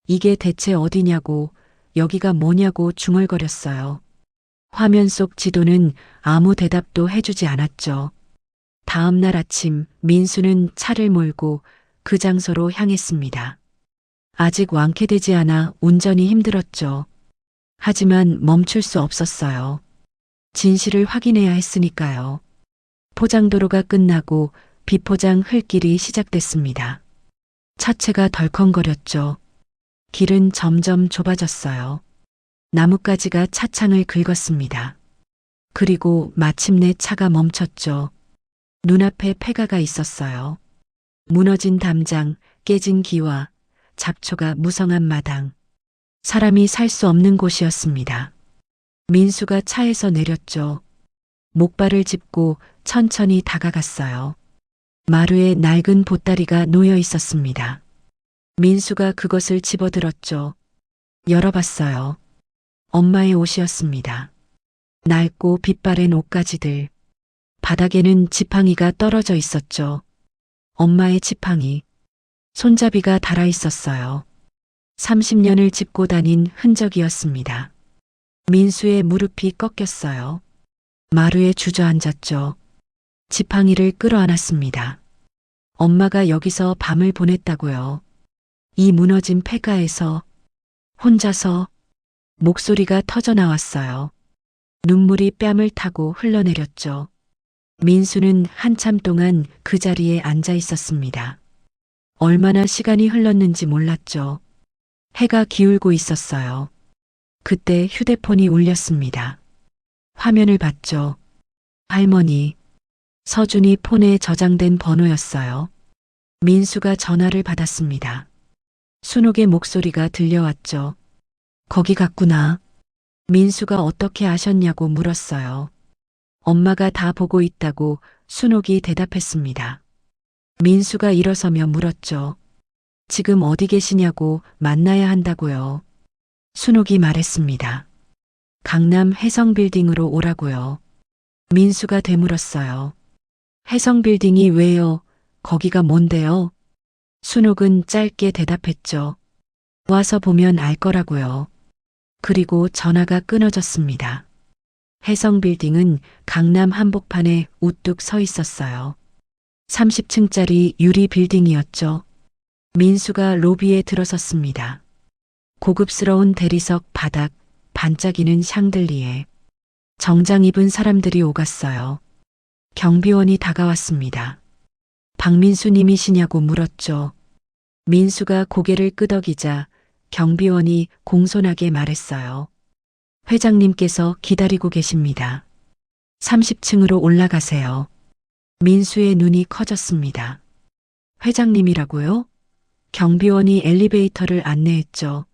이게 대체 어디냐고, 여기가 뭐냐고 중얼거렸어요. 화면 속 지도는 아무 대답도 해주지 않았죠. 다음 날 아침 민수는 차를 몰고 그 장소로 향했습니다. 아직 완쾌되지 않아 운전이 힘들었죠. 하지만 멈출 수 없었어요. 진실을 확인해야 했으니까요. 포장도로가 끝나고 비포장 흘길이 시작됐습니다. 차체가 덜컹거렸죠. 길은 점점 좁아졌어요. 나뭇가지가 차창을 긁었습니다. 그리고 마침내 차가 멈췄죠. 눈앞에 폐가가 있었어요. 무너진 담장, 깨진 기와 잡초가 무성한 마당. 사람이 살 수 없는 곳이었습니다. 민수가 차에서 내렸죠. 목발을 짚고 천천히 다가갔어요. 마루에 낡은 보따리가 놓여 있었습니다. 민수가 그것을 집어들었죠. 열어봤어요. 엄마의 옷이었습니다. 낡고 빛바랜 옷가지들. 바닥에는 지팡이가 떨어져 있었죠. 엄마의 지팡이. 손잡이가 달아 있었어요. 30년을 짚고 다닌 흔적이었습니다. 민수의 무릎이 꺾였어요. 마루에 주저앉았죠. 지팡이를 끌어안았습니다. 엄마가 여기서 밤을 보냈다고요. 이 무너진 폐가에서 혼자서. 목소리가 터져 나왔어요. 눈물이 뺨을 타고 흘러내렸죠. 민수는 한참 동안 그 자리에 앉아 있었습니다. 얼마나 시간이 흘렀는지 몰랐죠. 해가 기울고 있었어요. 그때 휴대폰이 울렸습니다. 화면을 봤죠. 할머니. 서준이 폰에 저장된 번호였어요. 민수가 전화를 받았습니다. 순옥의 목소리가 들려왔죠. 거기 갔구나. 민수가 어떻게 아셨냐고 물었어요. 엄마가 다 보고 있다고 순옥이 대답했습니다. 민수가 일어서며 물었죠. 지금 어디 계시냐고 만나야 한다고요. 순옥이 말했습니다. 강남 해성빌딩으로 오라고요. 민수가 되물었어요. 해성빌딩이 왜요? 거기가 뭔데요? 순옥은 짧게 대답했죠. 와서 보면 알 거라고요. 그리고 전화가 끊어졌습니다. 해성빌딩은 강남 한복판에 우뚝 서 있었어요. 30층짜리 유리 빌딩이었죠. 민수가 로비에 들어섰습니다. 고급스러운 대리석 바닥, 반짝이는 샹들리에. 정장 입은 사람들이 오갔어요. 경비원이 다가왔습니다. 박민수님이시냐고 물었죠. 민수가 고개를 끄덕이자 경비원이 공손하게 말했어요. 회장님께서 기다리고 계십니다. 30층으로 올라가세요. 민수의 눈이 커졌습니다. 회장님이라고요? 경비원이 엘리베이터를 안내했죠.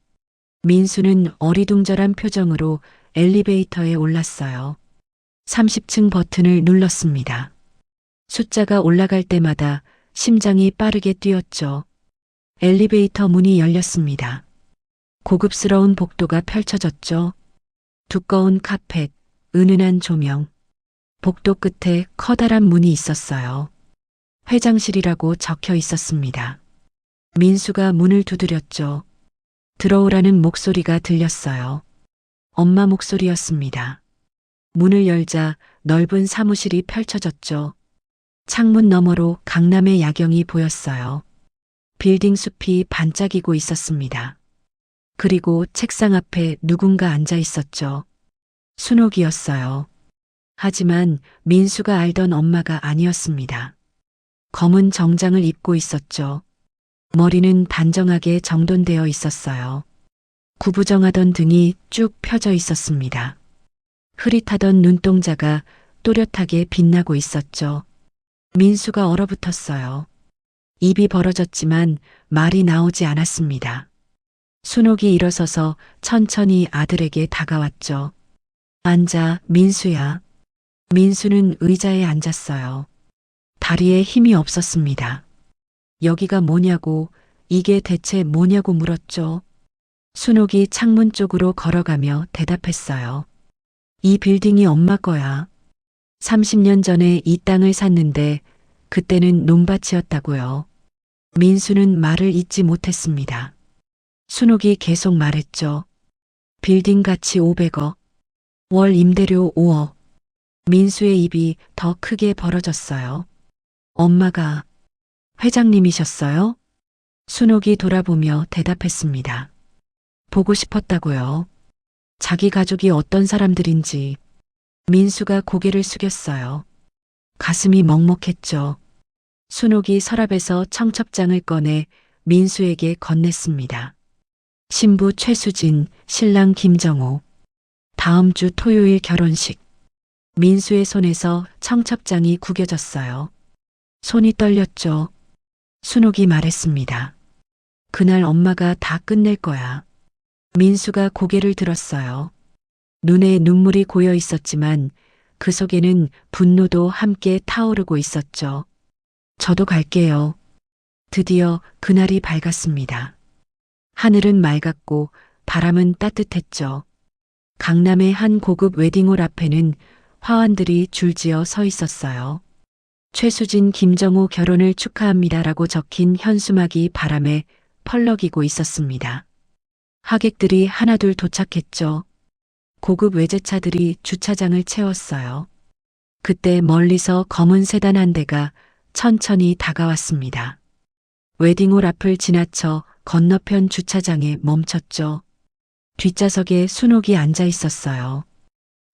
민수는 어리둥절한 표정으로 엘리베이터에 올랐어요. 30층 버튼을 눌렀습니다. 숫자가 올라갈 때마다 심장이 빠르게 뛰었죠. 엘리베이터 문이 열렸습니다. 고급스러운 복도가 펼쳐졌죠. 두꺼운 카펫, 은은한 조명. 복도 끝에 커다란 문이 있었어요. 회장실이라고 적혀 있었습니다. 민수가 문을 두드렸죠. 들어오라는 목소리가 들렸어요. 엄마 목소리였습니다. 문을 열자 넓은 사무실이 펼쳐졌죠. 창문 너머로 강남의 야경이 보였어요. 빌딩 숲이 반짝이고 있었습니다. 그리고 책상 앞에 누군가 앉아 있었죠. 순옥이었어요. 하지만 민수가 알던 엄마가 아니었습니다. 검은 정장을 입고 있었죠. 머리는 단정하게 정돈되어 있었어요. 구부정하던 등이 쭉 펴져 있었습니다. 흐릿하던 눈동자가 또렷하게 빛나고 있었죠. 민수가 얼어붙었어요. 입이 벌어졌지만 말이 나오지 않았습니다. 순옥이 일어서서 천천히 아들에게 다가왔죠. 앉아, 민수야. 민수는 의자에 앉았어요. 다리에 힘이 없었습니다. 여기가 뭐냐고, 이게 대체 뭐냐고 물었죠. 순옥이 창문 쪽으로 걸어가며 대답했어요. 이 빌딩이 엄마 거야. 30년 전에 이 땅을 샀는데 그때는 논밭이었다고요. 민수는 말을 잇지 못했습니다. 순옥이 계속 말했죠. 빌딩 가치 500억. 월 임대료 5억. 민수의 입이 더 크게 벌어졌어요. 엄마가 회장님이셨어요? 순옥이 돌아보며 대답했습니다. 보고 싶었다고요. 자기 가족이 어떤 사람들인지. 민수가 고개를 숙였어요. 가슴이 먹먹했죠. 순옥이 서랍에서 청첩장을 꺼내 민수에게 건넸습니다. 신부 최수진, 신랑 김정호. 다음 주 토요일 결혼식. 민수의 손에서 청첩장이 구겨졌어요. 손이 떨렸죠. 순옥이 말했습니다. 그날 엄마가 다 끝낼 거야. 민수가 고개를 들었어요. 눈에 눈물이 고여 있었지만 그 속에는 분노도 함께 타오르고 있었죠. 저도 갈게요. 드디어 그날이 밝았습니다. 하늘은 맑았고 바람은 따뜻했죠. 강남의 한 고급 웨딩홀 앞에는 화환들이 줄지어 서 있었어요. 최수진 김정호 결혼을 축하합니다라고 적힌 현수막이 바람에 펄럭이고 있었습니다. 하객들이 하나둘 도착했죠. 고급 외제차들이 주차장을 채웠어요. 그때 멀리서 검은 세단 한 대가 천천히 다가왔습니다. 웨딩홀 앞을 지나쳐 건너편 주차장에 멈췄죠. 뒷좌석에 순옥이 앉아 있었어요.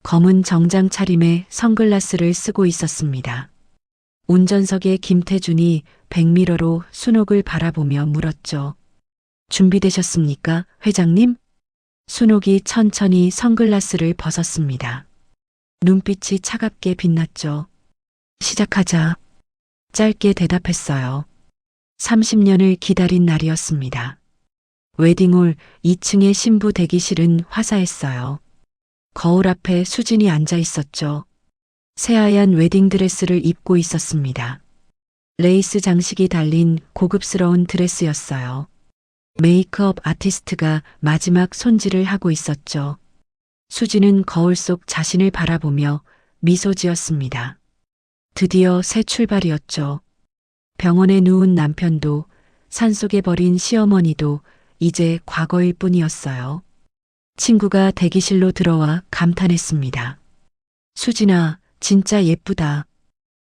검은 정장 차림에 선글라스를 쓰고 있었습니다. 운전석에 김태준이 백미러로 순옥을 바라보며 물었죠. 준비되셨습니까, 회장님? 순옥이 천천히 선글라스를 벗었습니다. 눈빛이 차갑게 빛났죠. 시작하자. 짧게 대답했어요. 30년을 기다린 날이었습니다. 웨딩홀 2층의 신부 대기실은 화사했어요. 거울 앞에 수진이 앉아 있었죠. 새하얀 웨딩드레스를 입고 있었습니다. 레이스 장식이 달린 고급스러운 드레스였어요. 메이크업 아티스트가 마지막 손질을 하고 있었죠. 수진은 거울 속 자신을 바라보며 미소 지었습니다. 드디어 새 출발이었죠. 병원에 누운 남편도 산속에 버린 시어머니도 이제 과거일 뿐이었어요. 친구가 대기실로 들어와 감탄했습니다. 수진아, 진짜 예쁘다.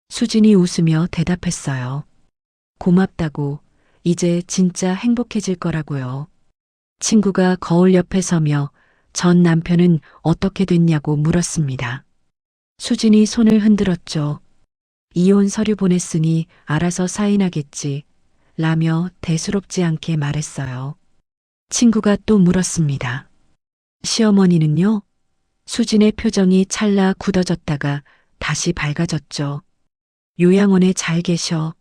수진이 웃으며 대답했어요. 고맙다고. 이제 진짜 행복해질 거라고요. 친구가 거울 옆에 서며 전 남편은 어떻게 됐냐고 물었습니다. 수진이 손을 흔들었죠. 이혼 서류 보냈으니 알아서 사인하겠지. 라며 대수롭지 않게 말했어요. 친구가 또 물었습니다. 시어머니는요? 수진의 표정이 찰나 굳어졌다가 다시 밝아졌죠. 요양원에 잘 계셔.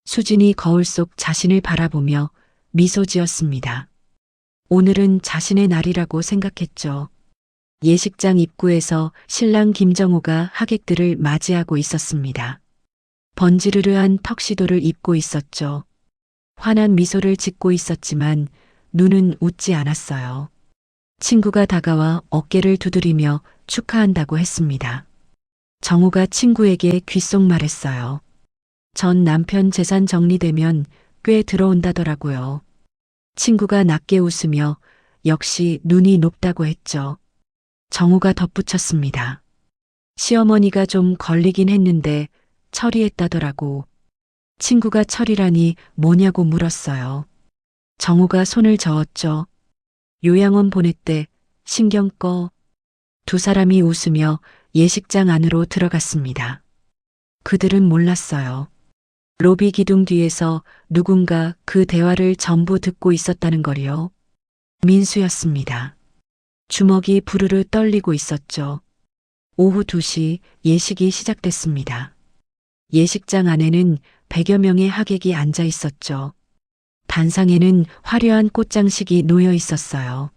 수진이 거울 속 자신을 바라보며 미소 지었습니다. 오늘은 자신의 날이라고 생각했죠. 예식장 입구에서 신랑 김정호가 하객들을 맞이하고 있었습니다. 번지르르한 턱시도를 입고 있었죠. 환한 미소를 짓고 있었지만 눈은 웃지 않았어요. 친구가 다가와 어깨를 두드리며 축하한다고 했습니다. 정호가 친구에게 귓속말했어요. 전 남편 재산 정리되면 꽤 들어온다더라고요. 친구가 낮게 웃으며 역시 눈이 높다고 했죠. 정호가 덧붙였습니다. 시어머니가 좀 걸리긴 했는데 처리했다더라고. 친구가 처리라니 뭐냐고 물었어요. 정호가 손을 저었죠. 요양원 보냈대. 신경 꺼. 두 사람이 웃으며 예식장 안으로 들어갔습니다. 그들은 몰랐어요. 로비 기둥 뒤에서 누군가 그 대화를 전부 듣고 있었다는 걸요. 민수였습니다. 주먹이 부르르 떨리고 있었죠. 오후 2시 예식이 시작됐습니다. 예식장 안에는 100여 명의 하객이 앉아 있었죠. 단상에는 화려한 꽃장식이 놓여 있었어요.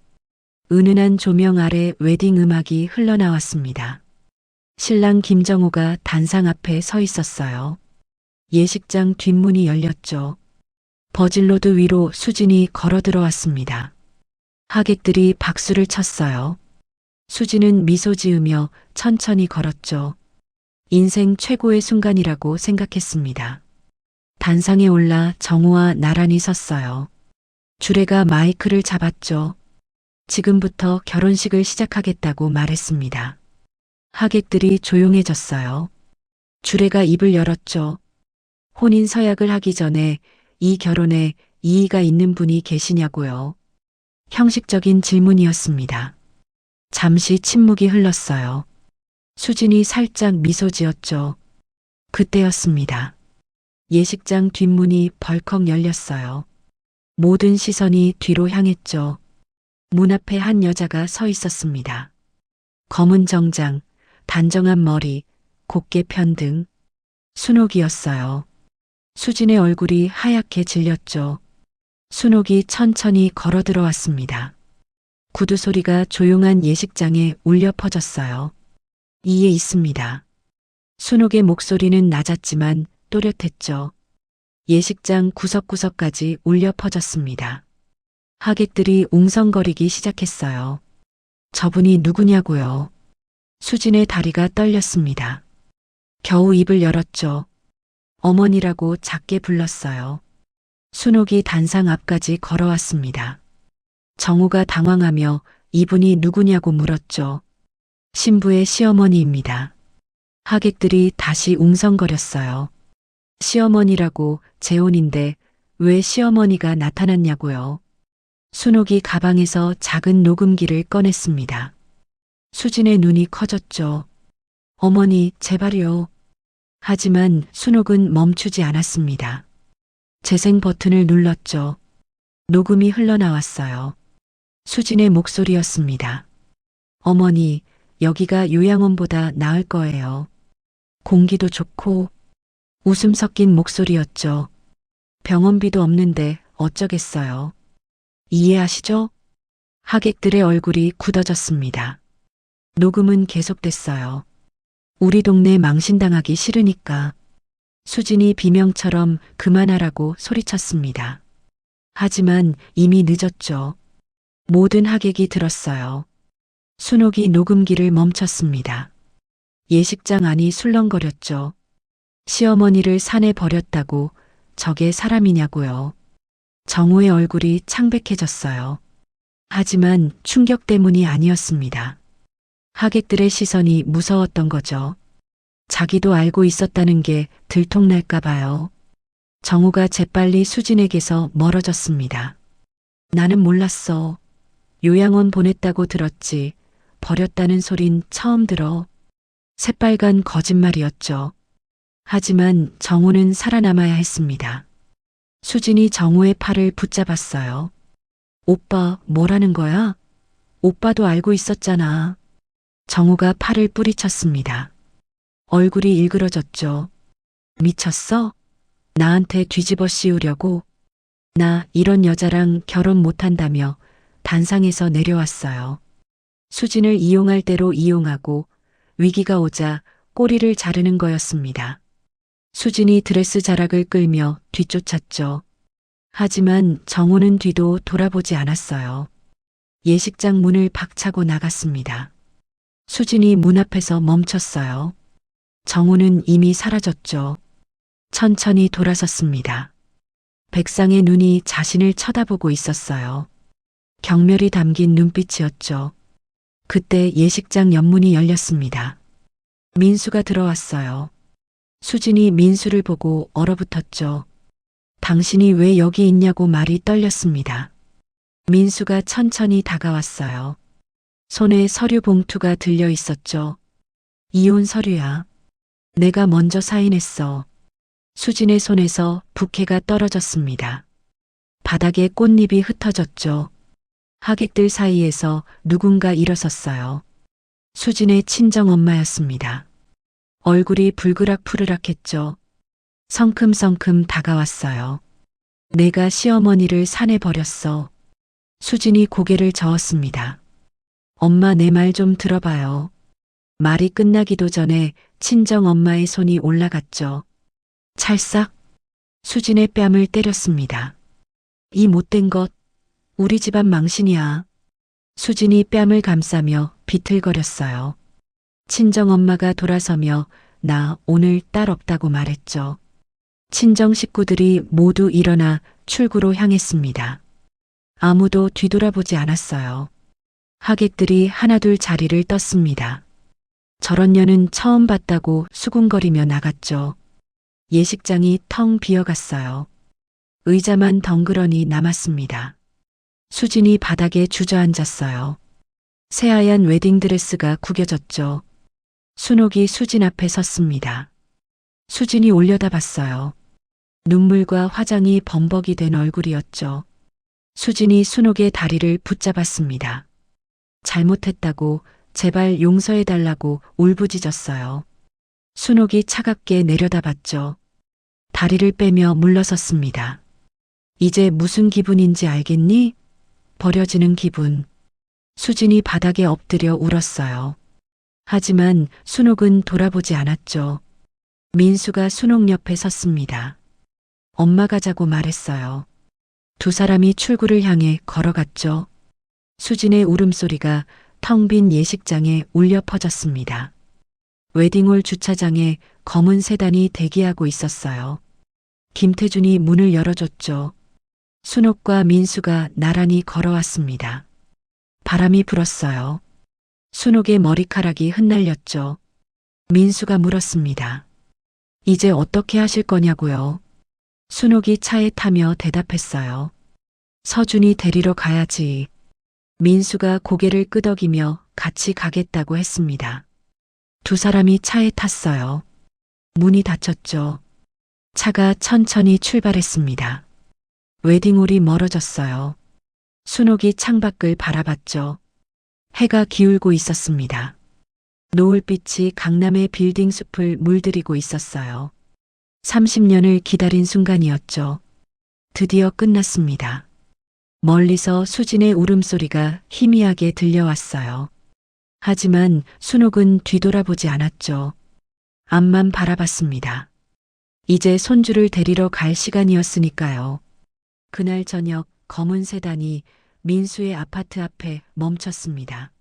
은은한 조명 아래 웨딩 음악이 흘러나왔습니다. 신랑 김정호가 단상 앞에 서 있었어요. 예식장 뒷문이 열렸죠. 버질로드 위로 수진이 걸어 들어왔습니다. 하객들이 박수를 쳤어요. 수진은 미소 지으며 천천히 걸었죠. 인생 최고의 순간이라고 생각했습니다. 단상에 올라 정호와 나란히 섰어요. 주례가 마이크를 잡았죠. 지금부터 결혼식을 시작하겠다고 말했습니다. 하객들이 조용해졌어요. 주례가 입을 열었죠. 혼인 서약을 하기 전에 이 결혼에 이의가 있는 분이 계시냐고요. 형식적인 질문이었습니다. 잠시 침묵이 흘렀어요. 수진이 살짝 미소 지었죠. 그때였습니다. 예식장 뒷문이 벌컥 열렸어요. 모든 시선이 뒤로 향했죠. 문 앞에 한 여자가 서 있었습니다. 검은 정장, 단정한 머리, 곱게 편 등. 순옥이었어요. 수진의 얼굴이 하얗게 질렸죠. 순옥이 천천히 걸어 들어왔습니다. 구두 소리가 조용한 예식장에 울려 퍼졌어요. 이에 있습니다. 순옥의 목소리는 낮았지만 또렷했죠. 예식장 구석구석까지 울려 퍼졌습니다. 하객들이 웅성거리기 시작했어요. 저분이 누구냐고요. 수진의 다리가 떨렸습니다. 겨우 입을 열었죠. 어머니라고 작게 불렀어요. 순옥이 단상 앞까지 걸어왔습니다. 정우가 당황하며 이분이 누구냐고 물었죠. 신부의 시어머니입니다. 하객들이 다시 웅성거렸어요. 시어머니라고 재혼인데 왜 시어머니가 나타났냐고요. 순옥이 가방에서 작은 녹음기를 꺼냈습니다. 수진의 눈이 커졌죠. 어머니, 제발요. 하지만 순옥은 멈추지 않았습니다. 재생 버튼을 눌렀죠. 녹음이 흘러나왔어요. 수진의 목소리였습니다. 어머니, 여기가 요양원보다 나을 거예요. 공기도 좋고. 웃음 섞인 목소리였죠. 병원비도 없는데 어쩌겠어요. 이해하시죠? 하객들의 얼굴이 굳어졌습니다. 녹음은 계속됐어요. 우리 동네 망신당하기 싫으니까. 수진이 비명처럼 그만하라고 소리쳤습니다. 하지만 이미 늦었죠. 모든 하객이 들었어요. 순옥이 녹음기를 멈췄습니다. 예식장 안이 술렁거렸죠. 시어머니를 산에 버렸다고 저게 사람이냐고요. 정우의 얼굴이 창백해졌어요. 하지만 충격 때문이 아니었습니다. 하객들의 시선이 무서웠던 거죠. 자기도 알고 있었다는 게 들통날까 봐요. 정우가 재빨리 수진에게서 멀어졌습니다. 나는 몰랐어. 요양원 보냈다고 들었지. 버렸다는 소린 처음 들어. 새빨간 거짓말이었죠. 하지만 정우는 살아남아야 했습니다. 수진이 정우의 팔을 붙잡았어요. 오빠, 뭐라는 거야? 오빠도 알고 있었잖아. 정우가 팔을 뿌리쳤습니다. 얼굴이 일그러졌죠. 미쳤어? 나한테 뒤집어 씌우려고? 나 이런 여자랑 결혼 못한다며 단상에서 내려왔어요. 수진을 이용할 대로 이용하고 위기가 오자 꼬리를 자르는 거였습니다. 수진이 드레스 자락을 끌며 뒤쫓았죠. 하지만 정우는 뒤도 돌아보지 않았어요. 예식장 문을 박차고 나갔습니다. 수진이 문 앞에서 멈췄어요. 정우는 이미 사라졌죠. 천천히 돌아섰습니다. 백상의 눈이 자신을 쳐다보고 있었어요. 경멸이 담긴 눈빛이었죠. 그때 예식장 옆문이 열렸습니다. 민수가 들어왔어요. 수진이 민수를 보고 얼어붙었죠. 당신이 왜 여기 있냐고 말이 떨렸습니다. 민수가 천천히 다가왔어요. 손에 서류 봉투가 들려 있었죠. 이혼 서류야. 내가 먼저 사인했어. 수진의 손에서 부케가 떨어졌습니다. 바닥에 꽃잎이 흩어졌죠. 하객들 사이에서 누군가 일어섰어요. 수진의 친정엄마였습니다. 얼굴이 불그락푸르락했죠. 성큼성큼 다가왔어요. 내가 시어머니를 산에 버렸어. 수진이 고개를 저었습니다. 엄마 내 말 좀 들어봐요. 말이 끝나기도 전에 친정엄마의 손이 올라갔죠. 찰싹 수진의 뺨을 때렸습니다. 이 못된 것, 우리 집안 망신이야. 수진이 뺨을 감싸며 비틀거렸어요. 친정엄마가 돌아서며 나 오늘 딸 없다고 말했죠. 친정 식구들이 모두 일어나 출구로 향했습니다. 아무도 뒤돌아보지 않았어요. 하객들이 하나둘 자리를 떴습니다. 저런 년은 처음 봤다고 수군거리며 나갔죠. 예식장이 텅 비어갔어요. 의자만 덩그러니 남았습니다. 수진이 바닥에 주저앉았어요. 새하얀 웨딩드레스가 구겨졌죠. 순옥이 수진 앞에 섰습니다. 수진이 올려다봤어요. 눈물과 화장이 범벅이 된 얼굴이었죠. 수진이 순옥의 다리를 붙잡았습니다. 잘못했다고, 제발 용서해달라고 울부짖었어요. 순옥이 차갑게 내려다봤죠. 다리를 빼며 물러섰습니다. 이제 무슨 기분인지 알겠니? 버려지는 기분. 수진이 바닥에 엎드려 울었어요. 하지만 순옥은 돌아보지 않았죠. 민수가 순옥 옆에 섰습니다. 엄마가 자고 말했어요. 두 사람이 출구를 향해 걸어갔죠. 수진의 울음소리가 텅 빈 예식장에 울려 퍼졌습니다. 웨딩홀 주차장에 검은 세단이 대기하고 있었어요. 김태준이 문을 열어줬죠. 순옥과 민수가 나란히 걸어왔습니다. 바람이 불었어요. 순옥의 머리카락이 흩날렸죠. 민수가 물었습니다. 이제 어떻게 하실 거냐고요? 순옥이 차에 타며 대답했어요. 서준이 데리러 가야지. 민수가 고개를 끄덕이며 같이 가겠다고 했습니다. 두 사람이 차에 탔어요. 문이 닫혔죠. 차가 천천히 출발했습니다. 웨딩홀이 멀어졌어요. 순옥이 창밖을 바라봤죠. 해가 기울고 있었습니다. 노을빛이 강남의 빌딩 숲을 물들이고 있었어요. 30년을 기다린 순간이었죠. 드디어 끝났습니다. 멀리서 수진의 울음소리가 희미하게 들려왔어요. 하지만 순옥은 뒤돌아보지 않았죠. 앞만 바라봤습니다. 이제 손주를 데리러 갈 시간이었으니까요. 그날 저녁 검은 세단이 민수의 아파트 앞에 멈췄습니다.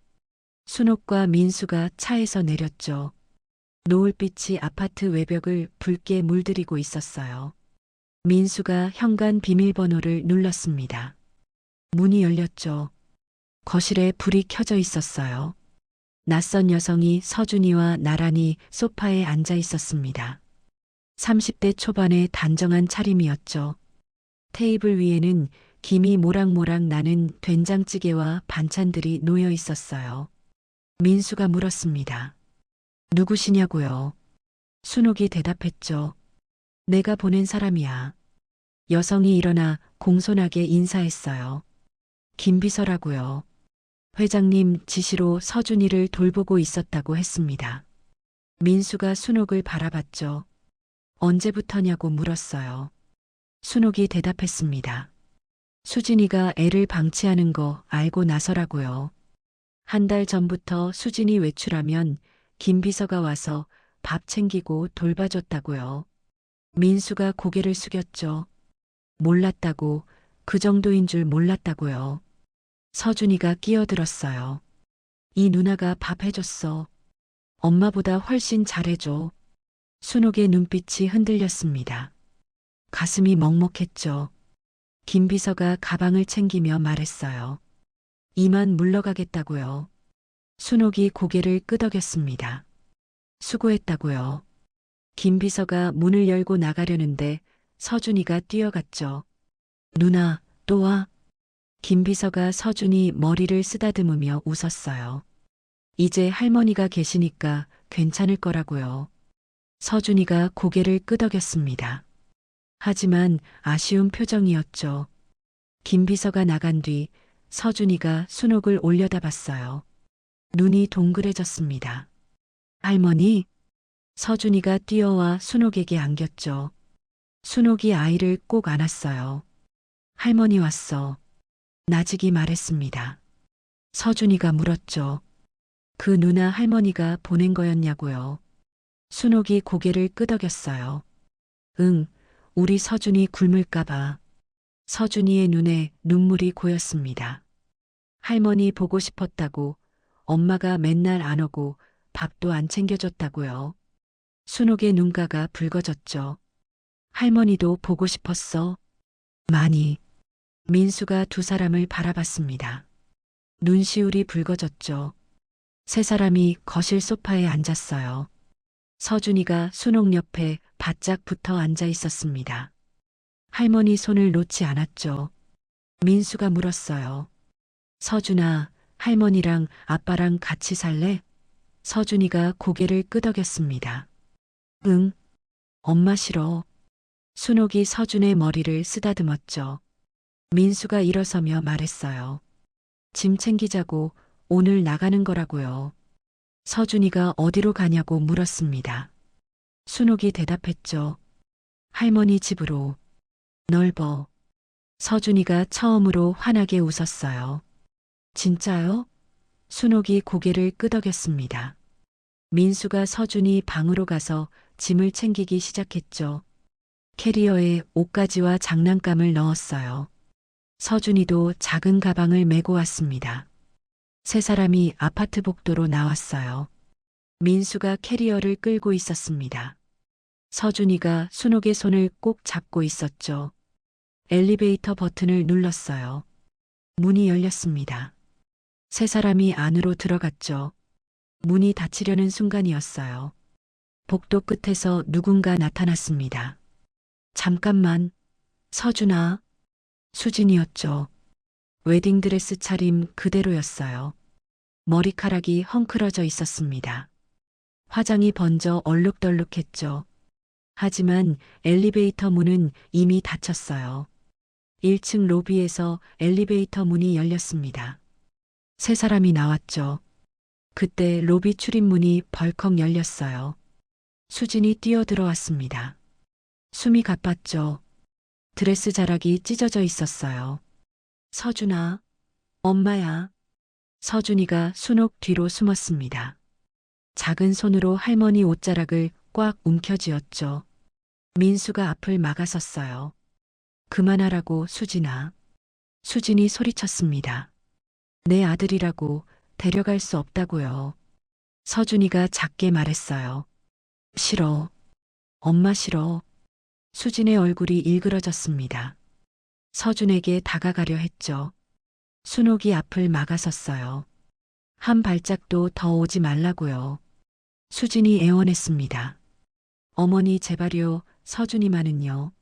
순옥과 민수가 차에서 내렸죠. 노을빛이 아파트 외벽을 붉게 물들이고 있었어요. 민수가 현관 비밀번호를 눌렀습니다. 문이 열렸죠. 거실에 불이 켜져 있었어요. 낯선 여성이 서준이와 나란히 소파에 앉아 있었습니다. 30대 초반의 단정한 차림이었죠. 테이블 위에는 김이 모락모락 나는 된장찌개와 반찬들이 놓여 있었어요. 민수가 물었습니다. 누구시냐고요? 순옥이 대답했죠. 내가 보낸 사람이야. 여성이 일어나 공손하게 인사했어요. 김비서라고요. 회장님 지시로 서준이를 돌보고 있었다고 했습니다. 민수가 순옥을 바라봤죠. 언제부터냐고 물었어요. 순옥이 대답했습니다. 수진이가 애를 방치하는 거 알고 나서라고요. 한 달 전부터 수진이 외출하면 김 비서가 와서 밥 챙기고 돌봐줬다고요. 민수가 고개를 숙였죠. 몰랐다고, 그 정도인 줄 몰랐다고요. 서준이가 끼어들었어요. 이 누나가 밥 해줬어. 엄마보다 훨씬 잘해줘. 순옥의 눈빛이 흔들렸습니다. 가슴이 먹먹했죠. 김 비서가 가방을 챙기며 말했어요. 이만 물러가겠다고요. 순옥이 고개를 끄덕였습니다. 수고했다고요. 김 비서가 문을 열고 나가려는데 서준이가 뛰어갔죠. 누나, 또 와? 김 비서가 서준이 머리를 쓰다듬으며 웃었어요. 이제 할머니가 계시니까 괜찮을 거라고요. 서준이가 고개를 끄덕였습니다. 하지만 아쉬운 표정이었죠. 김 비서가 나간 뒤 서준이가 순옥을 올려다봤어요. 눈이 동그래졌습니다. 할머니? 서준이가 뛰어와 순옥에게 안겼죠. 순옥이 아이를 꼭 안았어요. 할머니 왔어. 나직이 말했습니다. 서준이가 물었죠. 그 누나 할머니가 보낸 거였냐고요. 순옥이 고개를 끄덕였어요. 응, 우리 서준이 굶을까봐. 서준이의 눈에 눈물이 고였습니다. 할머니 보고 싶었다고, 엄마가 맨날 안 오고 밥도 안 챙겨줬다고요. 순옥의 눈가가 붉어졌죠. 할머니도 보고 싶었어. 많이. 민수가 두 사람을 바라봤습니다. 눈시울이 붉어졌죠. 세 사람이 거실 소파에 앉았어요. 서준이가 순옥 옆에 바짝 붙어 앉아 있었습니다. 할머니 손을 놓지 않았죠. 민수가 물었어요. 서준아, 할머니랑 아빠랑 같이 살래? 서준이가 고개를 끄덕였습니다. 응, 엄마 싫어. 순옥이 서준의 머리를 쓰다듬었죠. 민수가 일어서며 말했어요. 짐 챙기자고, 오늘 나가는 거라고요. 서준이가 어디로 가냐고 물었습니다. 순옥이 대답했죠. 할머니 집으로. 넓어. 서준이가 처음으로 환하게 웃었어요. 진짜요? 순옥이 고개를 끄덕였습니다. 민수가 서준이 방으로 가서 짐을 챙기기 시작했죠. 캐리어에 옷가지와 장난감을 넣었어요. 서준이도 작은 가방을 메고 왔습니다. 세 사람이 아파트 복도로 나왔어요. 민수가 캐리어를 끌고 있었습니다. 서준이가 순옥의 손을 꼭 잡고 있었죠. 엘리베이터 버튼을 눌렀어요. 문이 열렸습니다. 세 사람이 안으로 들어갔죠. 문이 닫히려는 순간이었어요. 복도 끝에서 누군가 나타났습니다. 잠깐만, 서준아. 수진이었죠. 웨딩드레스 차림 그대로였어요. 머리카락이 헝클어져 있었습니다. 화장이 번져 얼룩덜룩했죠. 하지만 엘리베이터 문은 이미 닫혔어요. 1층 로비에서 엘리베이터 문이 열렸습니다. 세 사람이 나왔죠. 그때 로비 출입문이 벌컥 열렸어요. 수진이 뛰어들어왔습니다. 숨이 가빴죠. 드레스 자락이 찢어져 있었어요. 서준아, 엄마야. 서준이가 순옥 뒤로 숨었습니다. 작은 손으로 할머니 옷자락을 꽉 움켜쥐었죠. 민수가 앞을 막아섰어요. 그만하라고, 수진아. 수진이 소리쳤습니다. 내 아들이라고 데려갈 수 없다고요. 서준이가 작게 말했어요. 싫어. 엄마 싫어. 수진의 얼굴이 일그러졌습니다. 서준에게 다가가려 했죠. 순옥이 앞을 막아섰어요. 한 발짝도 더 오지 말라고요. 수진이 애원했습니다. 어머니 제발요, 서준이만은요.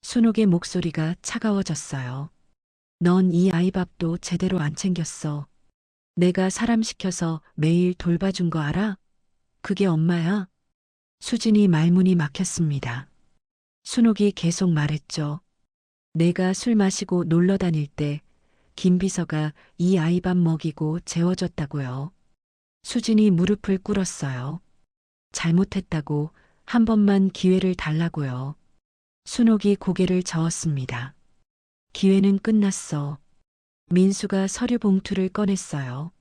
순옥의 목소리가 차가워졌어요. 넌 이 아이 밥도 제대로 안 챙겼어. 내가 사람 시켜서 매일 돌봐준 거 알아? 그게 엄마야? 수진이 말문이 막혔습니다. 순옥이 계속 말했죠. 내가 술 마시고 놀러 다닐 때 김비서가 이 아이 밥 먹이고 재워줬다고요. 수진이 무릎을 꿇었어요. 잘못했다고 한 번만 기회를 달라고요. 순옥이 고개를 저었습니다. 기회는 끝났어. 민수가 서류 봉투를 꺼냈어요.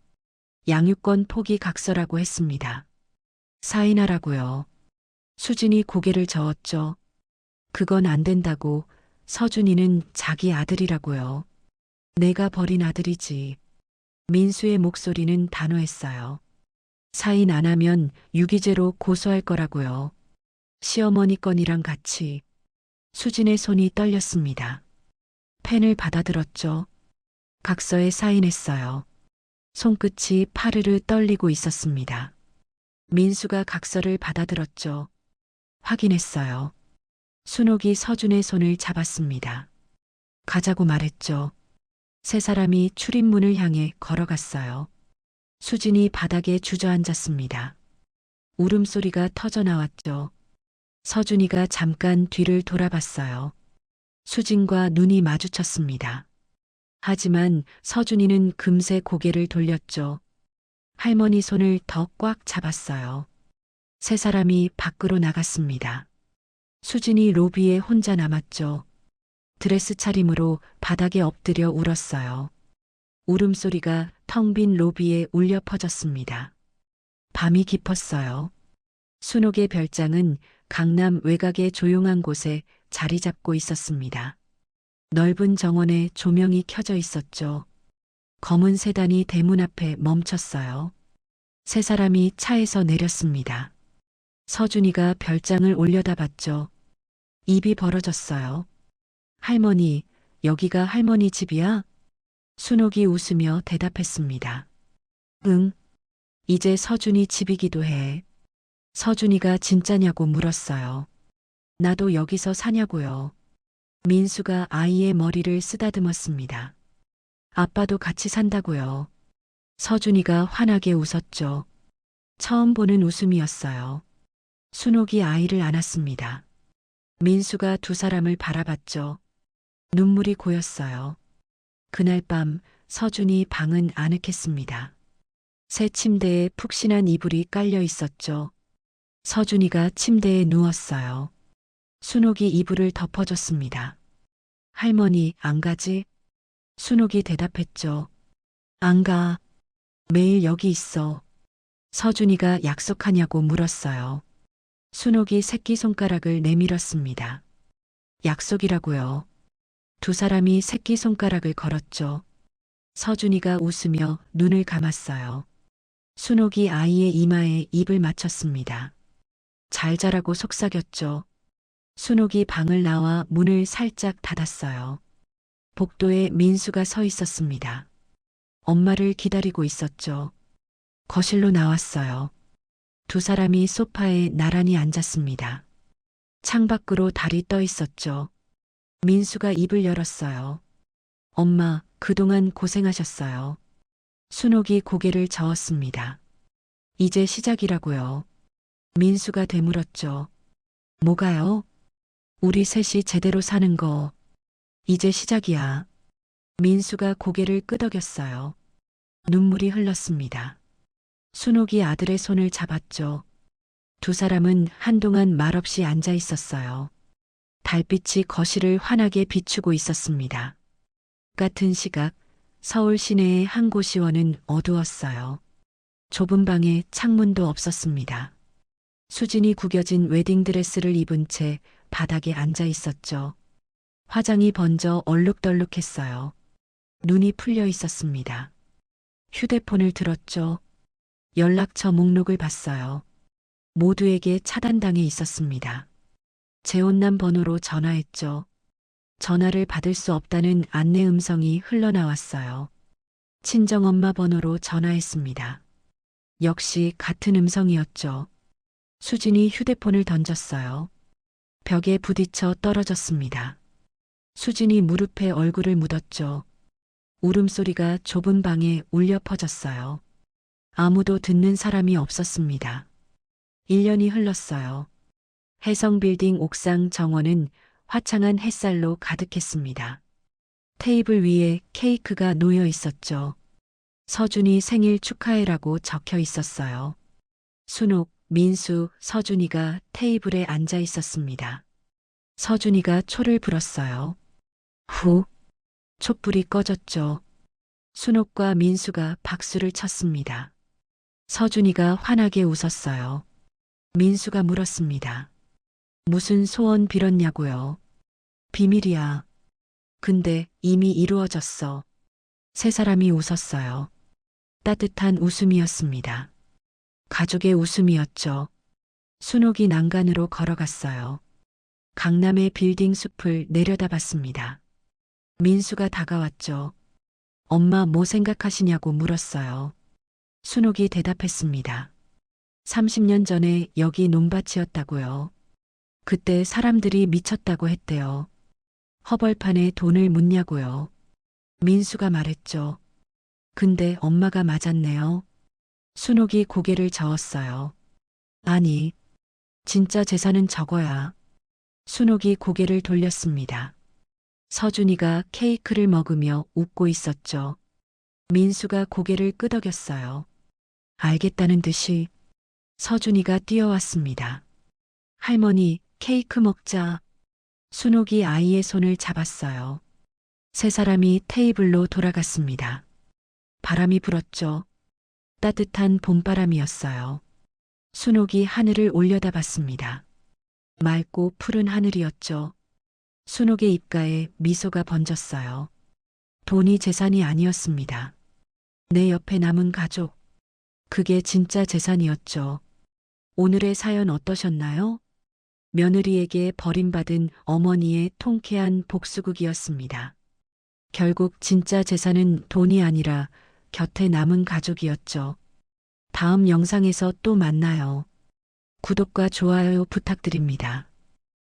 양육권 포기 각서라고 했습니다. 사인하라고요. 수진이 고개를 저었죠. 그건 안 된다고. 서준이는 자기 아들이라고요. 내가 버린 아들이지. 민수의 목소리는 단호했어요. 사인 안 하면 유기죄로 고소할 거라고요. 시어머니 건이랑 같이. 수진의 손이 떨렸습니다. 펜을 받아들었죠. 각서에 사인했어요. 손끝이 파르르 떨리고 있었습니다. 민수가 각서를 받아들었죠. 확인했어요. 순옥이 서준의 손을 잡았습니다. 가자고 말했죠. 세 사람이 출입문을 향해 걸어갔어요. 수진이 바닥에 주저앉았습니다. 울음소리가 터져나왔죠. 서준이가 잠깐 뒤를 돌아봤어요. 수진과 눈이 마주쳤습니다. 하지만 서준이는 금세 고개를 돌렸죠. 할머니 손을 더 꽉 잡았어요. 세 사람이 밖으로 나갔습니다. 수진이 로비에 혼자 남았죠. 드레스 차림으로 바닥에 엎드려 울었어요. 울음소리가 텅 빈 로비에 울려 퍼졌습니다. 밤이 깊었어요. 순옥의 별장은 강남 외곽의 조용한 곳에 자리 잡고 있었습니다. 넓은 정원에 조명이 켜져 있었죠. 검은 세단이 대문 앞에 멈췄어요. 세 사람이 차에서 내렸습니다. 서준이가 별장을 올려다봤죠. 입이 벌어졌어요. 할머니, 여기가 할머니 집이야? 순옥이 웃으며 대답했습니다. 응, 이제 서준이 집이기도 해. 서준이가 진짜냐고 물었어요. 나도 여기서 사냐고요. 민수가 아이의 머리를 쓰다듬었습니다. 아빠도 같이 산다고요. 서준이가 환하게 웃었죠. 처음 보는 웃음이었어요. 순옥이 아이를 안았습니다. 민수가 두 사람을 바라봤죠. 눈물이 고였어요. 그날 밤 서준이 방은 아늑했습니다. 새 침대에 푹신한 이불이 깔려 있었죠. 서준이가 침대에 누웠어요. 순옥이 이불을 덮어줬습니다. 할머니, 안 가지? 순옥이 대답했죠. 안 가. 매일 여기 있어. 서준이가 약속하냐고 물었어요. 순옥이 새끼손가락을 내밀었습니다. 약속이라고요. 두 사람이 새끼손가락을 걸었죠. 서준이가 웃으며 눈을 감았어요. 순옥이 아이의 이마에 입을 맞췄습니다. 잘 자라고 속삭였죠. 순옥이 방을 나와 문을 살짝 닫았어요. 복도에 민수가 서 있었습니다. 엄마를 기다리고 있었죠. 거실로 나왔어요. 두 사람이 소파에 나란히 앉았습니다. 창밖으로 달이 떠 있었죠. 민수가 입을 열었어요. 엄마, 그동안 고생하셨어요. 순옥이 고개를 저었습니다. 이제 시작이라고요. 민수가 되물었죠. 뭐가요? 우리 셋이 제대로 사는 거. 이제 시작이야. 민수가 고개를 끄덕였어요. 눈물이 흘렀습니다. 순옥이 아들의 손을 잡았죠. 두 사람은 한동안 말없이 앉아 있었어요. 달빛이 거실을 환하게 비추고 있었습니다. 같은 시각 서울 시내의 한 고시원은 어두웠어요. 좁은 방에 창문도 없었습니다. 수진이 구겨진 웨딩드레스를 입은 채 바닥에 앉아 있었죠. 화장이 번져 얼룩덜룩했어요. 눈이 풀려 있었습니다. 휴대폰을 들었죠. 연락처 목록을 봤어요. 모두에게 차단당해 있었습니다. 재혼남 번호로 전화했죠. 전화를 받을 수 없다는 안내 음성이 흘러나왔어요. 친정엄마 번호로 전화했습니다. 역시 같은 음성이었죠. 수진이 휴대폰을 던졌어요. 벽에 부딪혀 떨어졌습니다. 수진이 무릎에 얼굴을 묻었죠. 울음소리가 좁은 방에 울려 퍼졌어요. 아무도 듣는 사람이 없었습니다. 1년이 흘렀어요. 해성빌딩 옥상 정원은 화창한 햇살로 가득했습니다. 테이블 위에 케이크가 놓여 있었죠. 서준이 생일 축하해라고 적혀 있었어요. 순옥, 민수, 서준이가 테이블에 앉아 있었습니다. 서준이가 초를 불었어요. 후, 촛불이 꺼졌죠. 순옥과 민수가 박수를 쳤습니다. 서준이가 환하게 웃었어요. 민수가 물었습니다. 무슨 소원 빌었냐고요? 비밀이야. 근데 이미 이루어졌어. 세 사람이 웃었어요. 따뜻한 웃음이었습니다. 가족의 웃음이었죠. 순옥이 난간으로 걸어갔어요. 강남의 빌딩 숲을 내려다봤습니다. 민수가 다가왔죠. 엄마 뭐 생각하시냐고 물었어요. 순옥이 대답했습니다. 30년 전에 여기 논밭이었다고요. 그때 사람들이 미쳤다고 했대요. 허벌판에 돈을 묻냐고요. 민수가 말했죠. 근데 엄마가 맞았네요. 순옥이 고개를 저었어요. 아니, 진짜 재산은 적어야. 순옥이 고개를 돌렸습니다. 서준이가 케이크를 먹으며 웃고 있었죠. 민수가 고개를 끄덕였어요. 알겠다는 듯이 서준이가 뛰어왔습니다. 할머니, 케이크 먹자. 순옥이 아이의 손을 잡았어요. 세 사람이 테이블로 돌아갔습니다. 바람이 불었죠. 따뜻한 봄바람이었어요. 순옥이 하늘을 올려다봤습니다. 맑고 푸른 하늘이었죠. 순옥의 입가에 미소가 번졌어요. 돈이 재산이 아니었습니다. 내 옆에 남은 가족. 그게 진짜 재산이었죠. 오늘의 사연 어떠셨나요? 며느리에게 버림받은 어머니의 통쾌한 복수극이었습니다. 결국 진짜 재산은 돈이 아니라 곁에 남은 가족이었죠. 다음 영상에서 또 만나요. 구독과 좋아요 부탁드립니다.